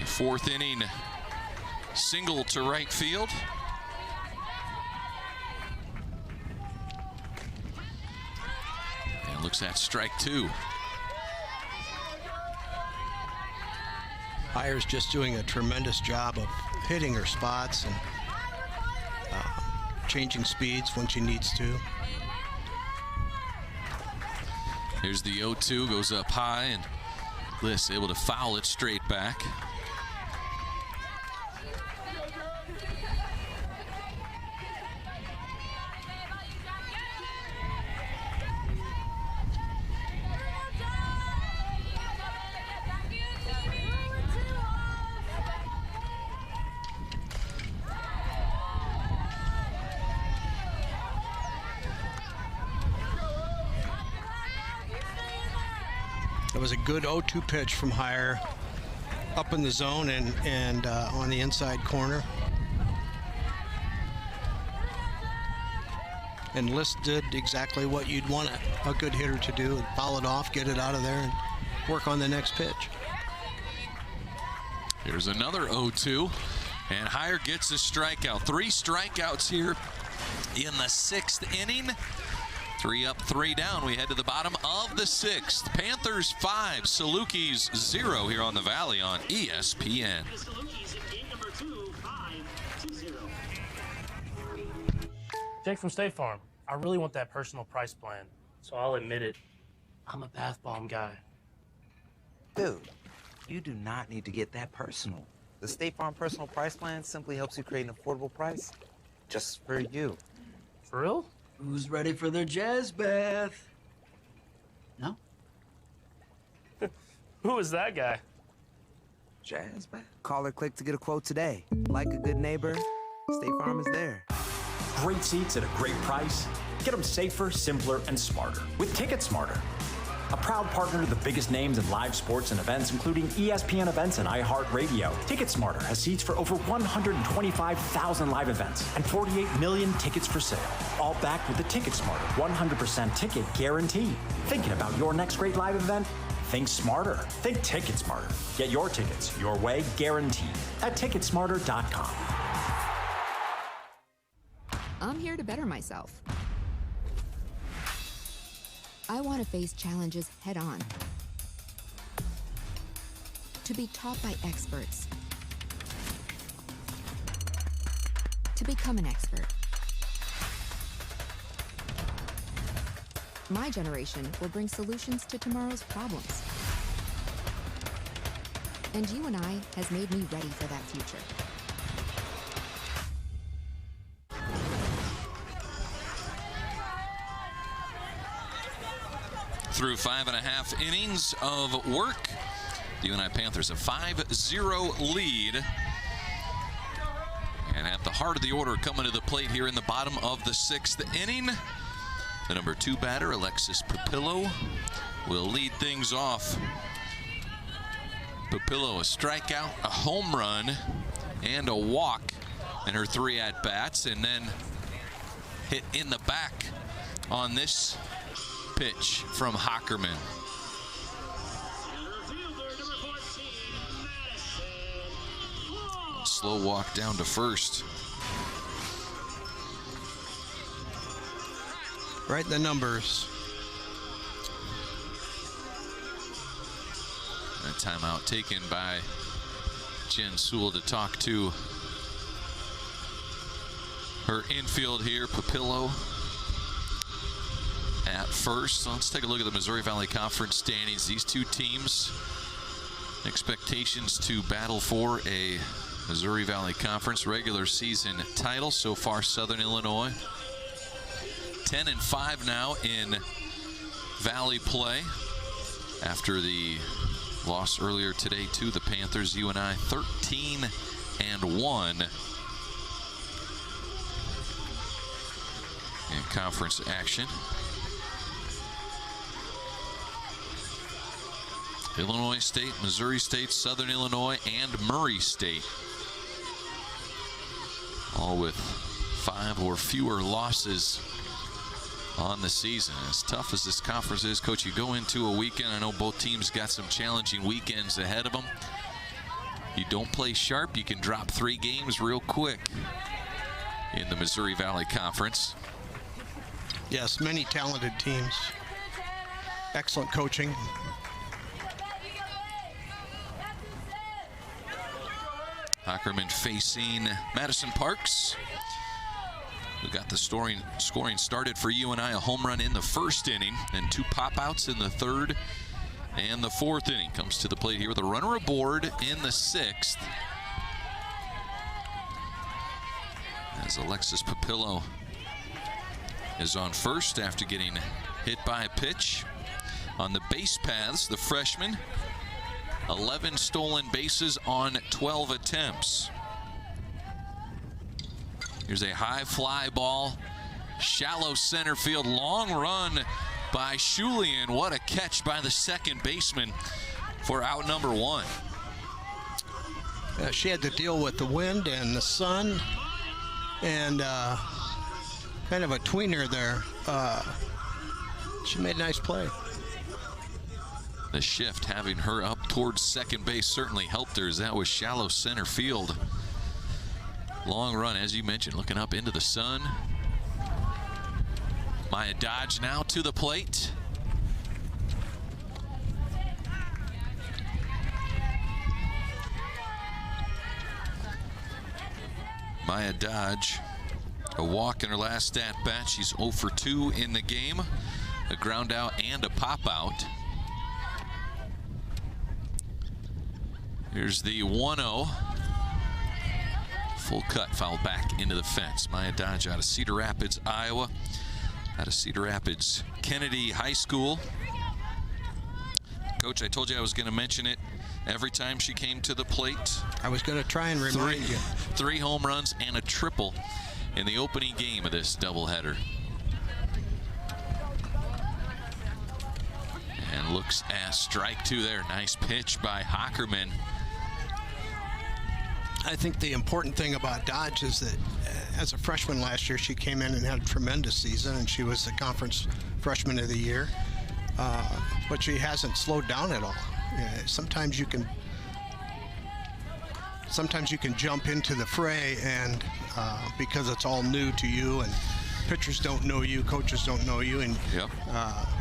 A fourth inning single to right field. And looks at strike two. Heyer's just doing a tremendous job of hitting her spots and changing speeds when she needs to. Here's the 0-2, goes up high, and Liss able to foul it straight back. It was a good 0-2 pitch from Heyer up in the zone and on the inside corner. And Liss did exactly what you'd want a good hitter to do, and foul it off, get it out of there, and work on the next pitch. Here's another 0-2, and Heyer gets a strikeout. 3 strikeouts here in the 6th inning. 3 up, 3 down. We head to the bottom of the 6th. Panthers 5, Salukis 0 here on the Valley on ESPN. Jake from State Farm. I really want that personal price plan, so I'll admit it. I'm a bath bomb guy. Dude, you do not need to get that personal. The State Farm personal price plan simply helps you create an affordable price just for you. For real? Who's ready for their jazz bath? No? Who is that guy? Jazz bath? Call or click to get a quote today. Like a good neighbor, State Farm is there. Great seats at a great price. Get them safer, simpler, and smarter with Ticket Smarter. A proud partner to the biggest names in live sports and events, including ESPN events and iHeart Radio. Ticket Smarter has seats for over 125,000 live events and 48 million tickets for sale. All backed with the Ticket Smarter 100% ticket guarantee. Thinking about your next great live event? Think smarter. Think Ticket Smarter. Get your tickets your way, guaranteed, at ticketsmarter.com. I'm here to better myself. I want to face challenges head on. To be taught by experts. To become an expert. My generation will bring solutions to tomorrow's problems. And UNI has made me ready for that future. Through 5.5 innings of work, the UNI Panthers a 5-0 lead. And at the heart of the order coming to the plate here in the bottom of the 6th inning, the number 2 batter, Alexis Papillo, will lead things off. Papillo a strikeout, a home run, and a walk in her 3 at-bats, and then hit in the back on this pitch from Hockerman. Slow walk down to first. Write the numbers. A timeout taken by Jen Sewell to talk to her infield here, Papillo at first. So let's take a look at the Missouri Valley Conference standings. These two teams, expectations to battle for a Missouri Valley Conference regular season title. So far, Southern Illinois 10-5 now in Valley play after the loss earlier today to the Panthers. UNI 13-1 in conference action. Illinois State, Missouri State, Southern Illinois, and Murray State, all with 5 or fewer losses on the season. As tough as this conference is, Coach, you go into a weekend. I know both teams got some challenging weekends ahead of them. You don't play sharp, you can drop 3 games real quick in the Missouri Valley Conference. Yes, many talented teams. Excellent coaching. Ackerman facing Madison Parks. We got the scoring started for UNI. A home run in the first inning and 2 pop-outs in the third and the fourth inning. Comes to the plate here with a runner aboard in the 6th. As Alexis Papillo is on first after getting hit by a pitch. On the base paths, the freshman, 11 stolen bases on 12 attempts. Here's a high fly ball, shallow center field, long run by Shulian. What a catch by the second baseman for out number 1. She had to deal with the wind and the sun and kind of a tweener there. She made a nice play. The shift, having her up towards second base, certainly helped her, as that was shallow center field. Long run, as you mentioned, looking up into the sun. Maya Dodge now to the plate. Maya Dodge, a walk in her last at bat. She's 0 for 2 in the game. A ground out and a pop out. Here's the 1-0. Full cut, fouled back into the fence. Maya Dodge out of Cedar Rapids, Iowa. Out of Cedar Rapids Kennedy High School. Coach, I told you I was going to mention it every time she came to the plate. I was going to try and remind you. 3 home runs and a triple in the opening game of this doubleheader. And looks at strike 2 there. Nice pitch by Hockerman. I think the important thing about Dodge is that as a freshman last year, she came in and had a tremendous season, and she was the conference freshman of the year. But she hasn't slowed down at all. Sometimes you can jump into the fray, and because it's all new to you, and pitchers don't know you, coaches don't know you, and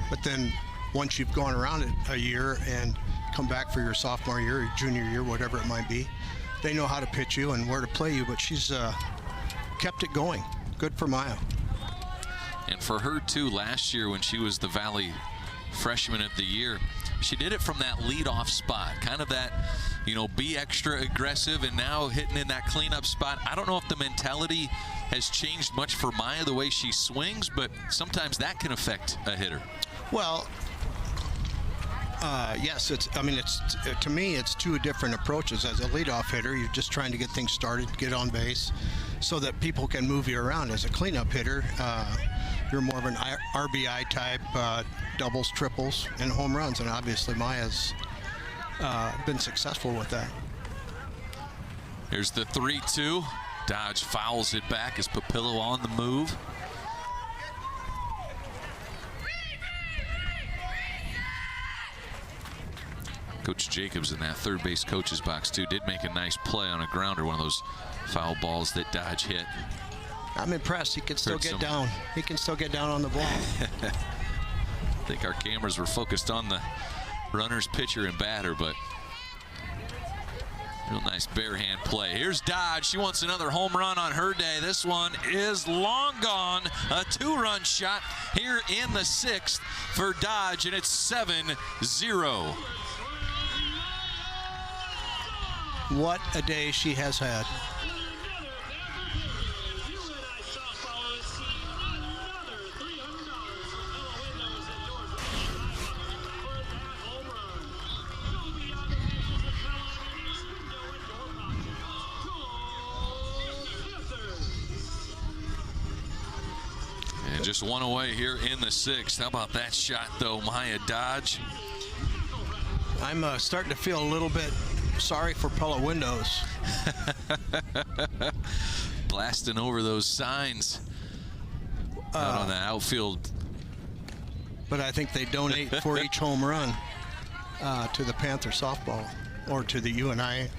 but then once you've gone around it a year and come back for your sophomore year or junior year, whatever it might be, they know how to pitch you and where to play you. But she's kept it going. Good for Maya. And for her too, last year when she was the Valley Freshman of the Year, she did it from that leadoff spot, kind of that, be extra aggressive, and now hitting in that cleanup spot. I don't know if the mentality has changed much for Maya, the way she swings, but sometimes that can affect a hitter. Well, yes, to me, it's 2 different approaches. As a leadoff hitter, you're just trying to get things started, get on base, so that people can move you around. As a cleanup hitter, you're more of an RBI type, doubles, triples, and home runs, and obviously Maya's been successful with that. Here's the 3-2. Dodge fouls it back as Papillo on the move. Coach Jacobs in that third base coach's box too did make a nice play on a grounder, one of those foul balls that Dodge hit. I'm impressed. He can still get down. He can still get down on the ball. I think our cameras were focused on the runner's pitcher and batter, but real nice bare hand play. Here's Dodge. She wants another home run on her day. This one is long gone. A 2-run shot here in the 6th for Dodge, and it's 7-0. What a day she has had. And just one away here in the 6th. How about that shot, though, Maya Dodge? I'm starting to feel a little bit sorry for Pella Windows. Blasting over those signs out on that outfield But I think they donate for each home run to the Panther softball or to the UNI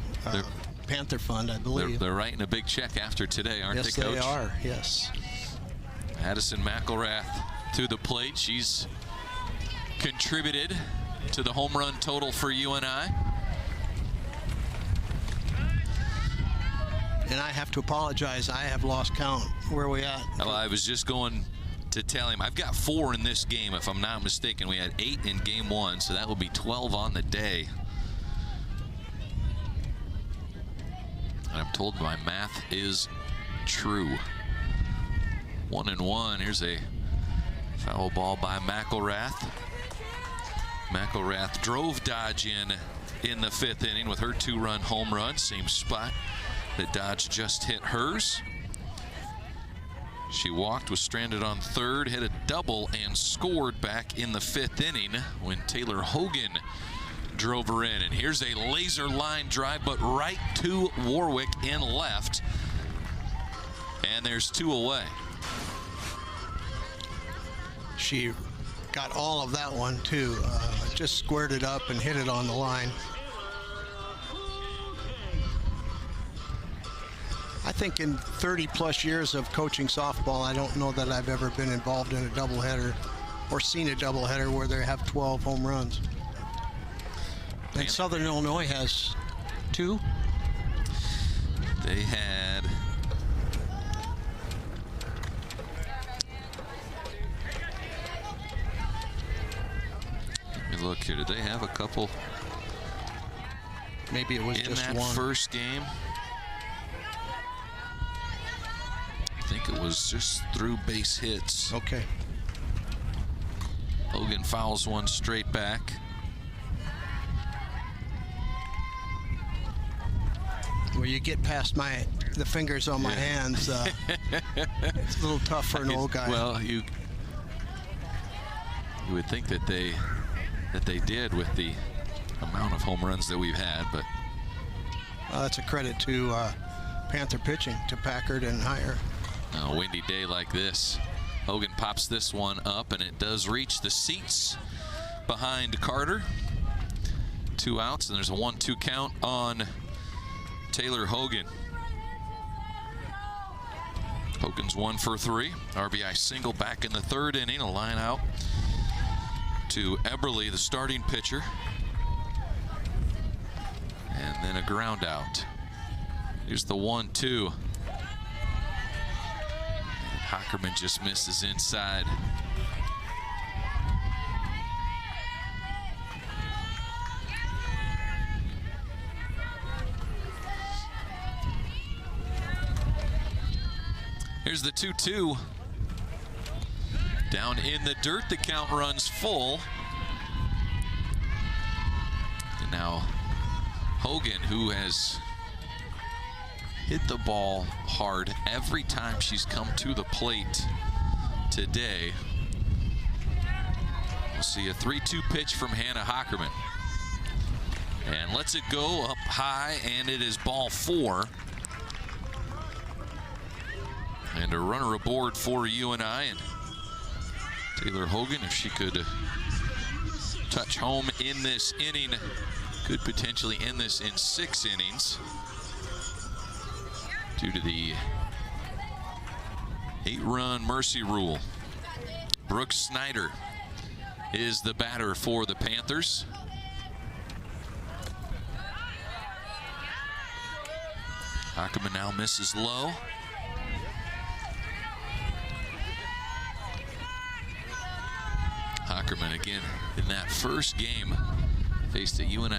Panther Fund, I believe. They're writing a big check after today, aren't they, Coach? Yes, they are, yes. Addison McElrath to the plate. She's contributed to the home run total for UNI. And I have to apologize. I have lost count. Where are we at? Well, I was just going to tell him I've got 4 in this game, if I'm not mistaken. We had 8 in game 1, so that will be 12 on the day. And I'm told my math is true. 1-1. Here's a foul ball by McElrath. McElrath drove Dodge in the 5th inning with her 2-run home run. Same spot that Dodge just hit hers. She walked, was stranded on 3rd, hit a double, and scored back in the 5th inning when Taylor Hogan drove her in. And here's a laser line drive, but right to Warwick in left. And there's 2 away. She got all of that one, too. Just squared it up and hit it on the line. I think in 30-plus years of coaching softball, I don't know that I've ever been involved in a doubleheader or seen a doubleheader where they have 12 home runs. And Southern Illinois has 2. They had... Let me look here. Did they have a couple? Maybe it was just in that one. First game. I think it was just through base hits. Okay. Hogan fouls one straight back. Where you get past the fingers on my hands, it's a little tough for an old guy. Well, you would think that they did with the amount of home runs that we've had, but that's a credit to Panther pitching, to Packard and Heyer. A windy day like this, Hogan pops this one up, and it does reach the seats behind Carter. 2 outs, and there's a 1-2 count on Taylor Hogan. Hogan's 1 for 3. RBI single back in the 3rd inning. A line out to Eberle, the starting pitcher. And then a ground out. Here's the 1-2. Hockerman just misses inside. Here's the 2-2. Down in the dirt, the count runs full. And now Hogan, who has hit the ball hard every time she's come to the plate today. We'll see a 3-2 pitch from Hannah Hockerman. And lets it go up high, and it is ball 4. And a runner aboard for UNI. And Taylor Hogan, if she could touch home in this inning, could potentially end this in 6 innings. Due to the 8-run mercy rule. Brooke Snyder is the batter for the Panthers. Hockerman now misses low. Hockerman again in that first game faced a UNI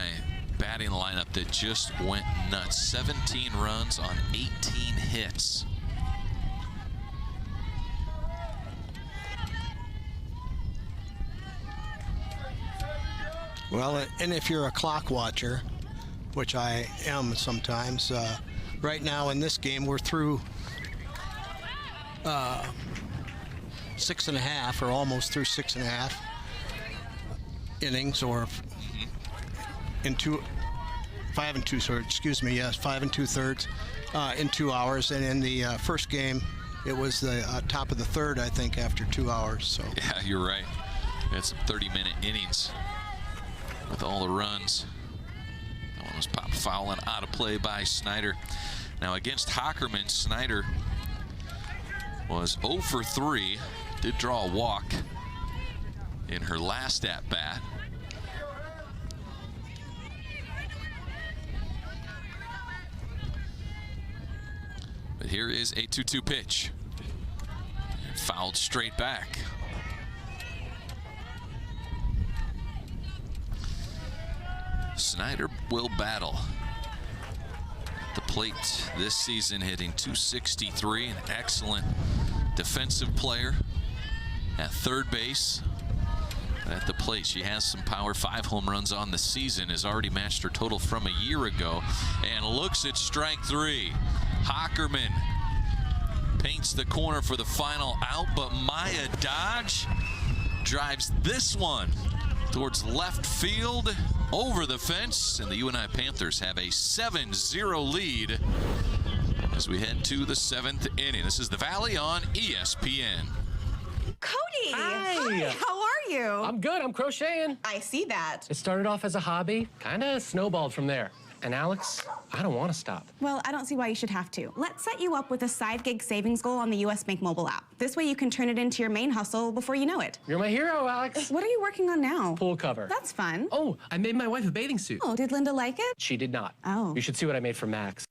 batting lineup that just went nuts. 17 runs on 18 hits. Well, and if you're a clock watcher, which I am sometimes, right now in this game we're through 6.5, or almost through 6.5 innings, or in 5 2/3 in 2 hours. And in the first game, it was the top of the 3rd, I think, after 2 hours. So yeah, you're right. Had some 30-minute innings with all the runs. That one was popped foul and out of play by Snyder. Now against Hockerman, Snyder was 0 for 3. Did draw a walk in her last at-bat. But here is a 2-2 pitch. And fouled straight back. Snyder will battle at the plate this season, hitting .263, an excellent defensive player at third base. At the plate, she has some power. 5 home runs on the season, has already matched her total from a year ago, and looks at strike 3. Hockerman paints the corner for the final out, but Maya Dodge drives this one towards left field, over the fence, and the UNI Panthers have a 7-0 lead as we head to the 7th inning. This is the Valley on ESPN. Cody! Hi! How are you? I'm good. I'm crocheting. I see that. It started off as a hobby, kind of snowballed from there. And Alex, I don't want to stop. Well, I don't see why you should have to. Let's set you up with a side gig savings goal on the US Bank mobile app. This way you can turn it into your main hustle before you know it. You're my hero, Alex. What are you working on now? Pool cover. That's fun. Oh, I made my wife a bathing suit. Oh, did Linda like it? She did not. Oh. You should see what I made for Max.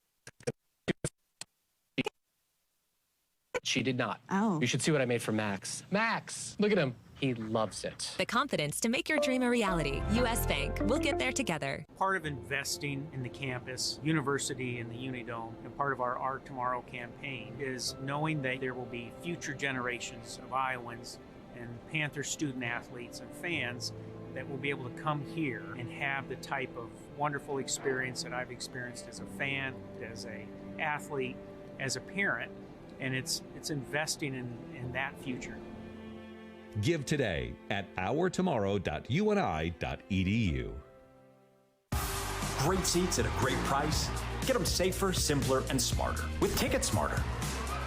She did not. Oh. You should see what I made for Max. Max, look at him. He loves it. The confidence to make your dream a reality. U.S. Bank. We'll get there together. Part of investing in the campus, university, and the UNI Dome, and part of our Art Tomorrow campaign is knowing that there will be future generations of Iowans and Panther student athletes and fans that will be able to come here and have the type of wonderful experience that I've experienced as a fan, as an athlete, as a parent, and it's investing in that future. Give today at ourtomorrow.uni.edu. Great seats at a great price. Get them safer, simpler, and smarter with Ticket Smarter.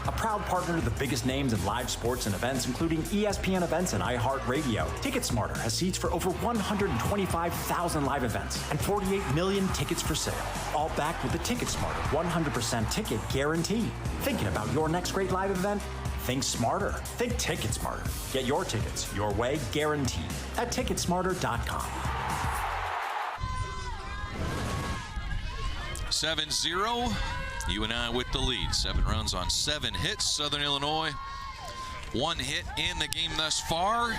A proud partner to the biggest names in live sports and events, including ESPN events and iHeart Radio. Ticket Smarter has seats for over 125,000 live events and 48 million tickets for sale. All backed with the Ticket Smarter 100% ticket guarantee. Thinking about your next great live event? Think smarter. Think Ticket Smarter. Get your tickets your way, guaranteed, at ticketsmarter.com. 7-0. UNI with the lead. 7 runs on 7 hits. Southern Illinois, 1 hit in the game thus far.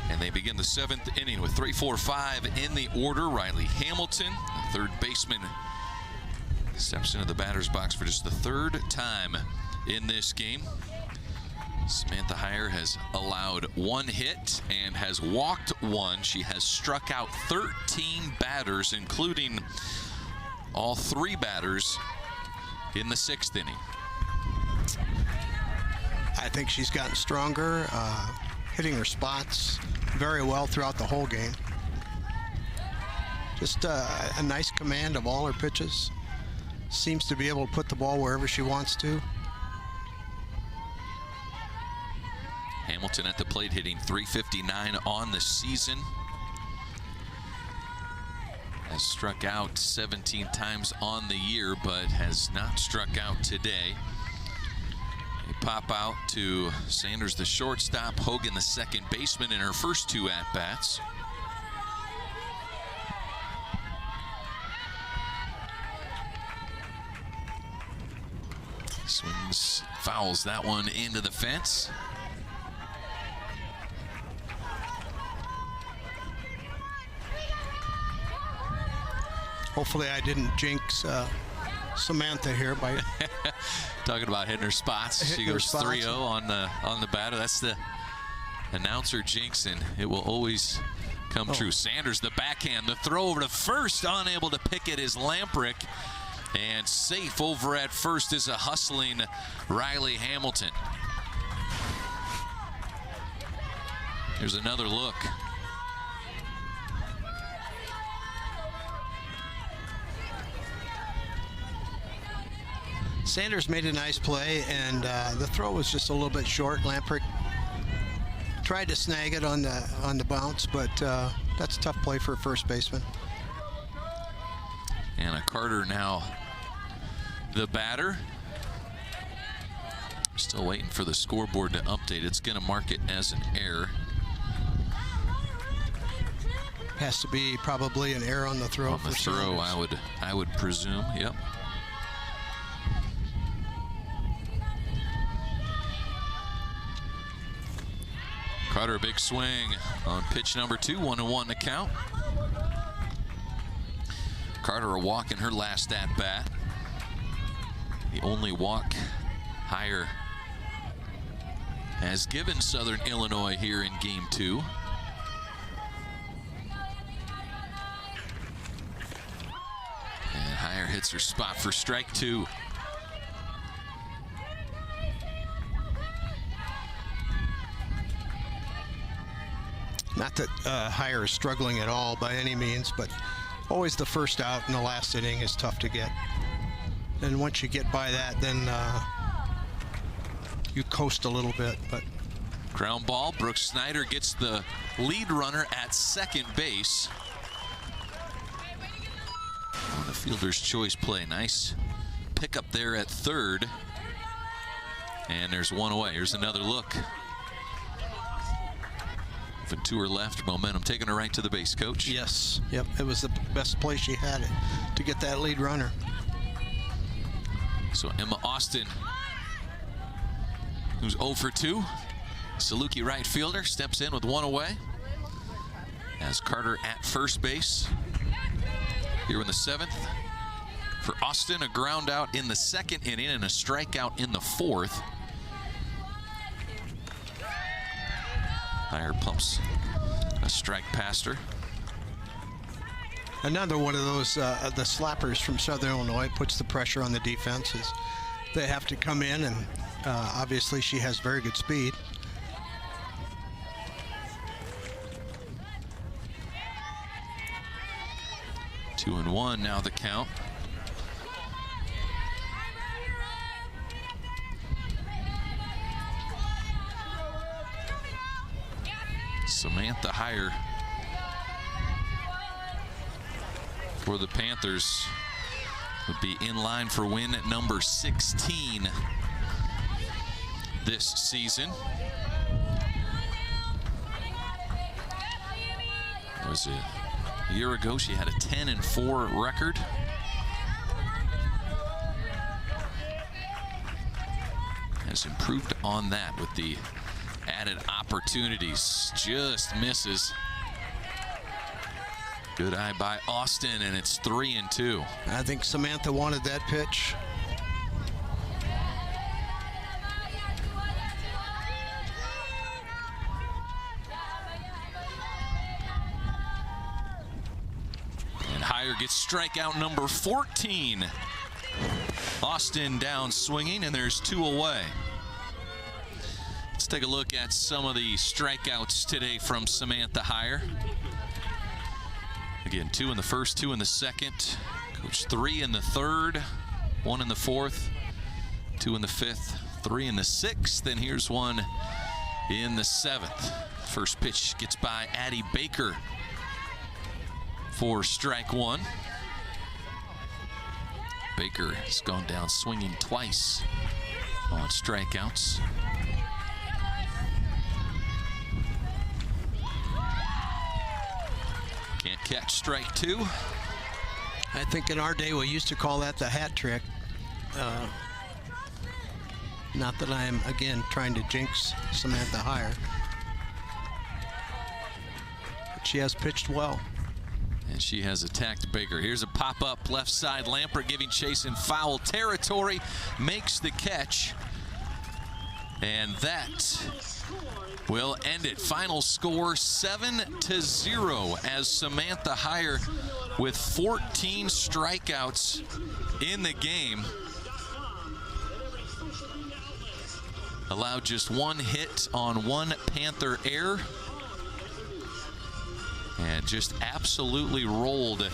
And they begin the 7th inning with 3-4-5 in the order. Riley Hamilton, the third baseman, steps into the batter's box for just the 3rd time in this game. Samantha Heyer has allowed 1 hit and has walked 1. She has struck out 13 batters, including all 3 batters in the 6th inning. I think she's gotten stronger, hitting her spots very well throughout the whole game. Just a nice command of all her pitches. Seems to be able to put the ball wherever she wants to. Hamilton at the plate, hitting .359 on the season. Has struck out 17 times on the year, but has not struck out today. A pop out to Sanders, the shortstop, Hogan, the second baseman, in her first 2 at-bats. Swings, fouls that one into the fence. Hopefully I didn't jinx Samantha here by talking about hitting her spots. She goes 3-0 on the batter. That's the announcer jinx, and it will always come true. Sanders, the backhand, the throw over to first, unable to pick it is Lamprick, and safe over at first is a hustling Riley Hamilton. Here's another look. Sanders made a nice play, and the throw was just a little bit short. Lamprick Tried to snag it on the bounce, but that's a tough play for a first baseman. Anna Carter now the batter. Still waiting for the scoreboard to update. It's going to mark it as an error. Has to be probably an error on the throw. On the throw, I would presume. Yep. Carter, a big swing on pitch number 2, 1-1 the count. Carter a walk in her last at bat. The only walk Higher has given Southern Illinois here in Game 2. And Higher hits her spot for strike 2. Not that Higher is struggling at all by any means, but always the first out in the last inning is tough to get. And once you get by that, then you coast a little bit. But ground ball. Brooks Snyder gets the lead runner at second base. On the fielder's choice play. Nice pickup there at third. And there's one away. Here's another look. And 2 are left. Momentum taking her right to the base, Coach. Yes. Yep. It was the best place she had it to get that lead runner. So Emma Austin, who's 0 for 2. Saluki right fielder steps in with 1 away. As Carter at first base here in the 7th. For Austin, a ground out in the 2nd inning and a strikeout in the 4th. Higher pumps a strike past her. Another one of those, the slappers from Southern Illinois puts the pressure on the defenses. They have to come in, and obviously she has very good speed. Two and one now the count. Samantha Higher for the Panthers would be in line for win at number 16 this season. It was a year ago she had a 10-4 record. Has improved on that with the added opportunities. Just misses. Good eye by Austin, and it's 3-2. I think Samantha wanted that pitch. And Higher gets strikeout number 14. Austin down swinging, and there's 2 away. Let's take a look at some of the strikeouts today from Samantha Higher. Again, 2 in the first, 2 in the second. Coach 3 in the third, 1 in the fourth, 2 in the fifth, 3 in the sixth, and here's 1 in the 7th. First pitch gets by Addie Baker for strike 1. Baker has gone down swinging twice on strikeouts. Can't catch strike 2. I think in our day we used to call that the hat trick. Not that I am, again, trying to jinx Samantha Higher. But she has pitched well. And she has attacked Baker. Here's a pop-up left side. Lampert giving chase in foul territory. Makes the catch. And that will end it. Final score 7-0 as Samantha Higher with 14 strikeouts in the game allowed just 1 hit on 1 Panther error and just absolutely rolled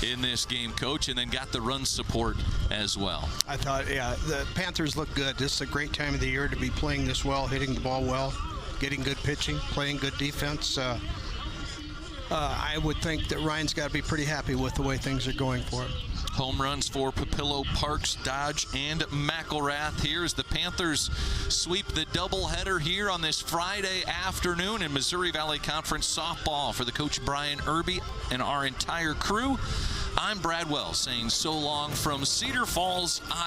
in this game, Coach, and then got the run support as well. I thought, yeah, the Panthers look good. This is a great time of the year to be playing this well, hitting the ball well, getting good pitching, playing good defense. I would think that Ryan's got to be pretty happy with the way things are going for him. Home runs for Papillo, Parks, Dodge, and McElrath here as the Panthers sweep the doubleheader here on this Friday afternoon in Missouri Valley Conference softball. For the coach Brian Irby and our entire crew, I'm Brad Wells saying so long from Cedar Falls, Iowa.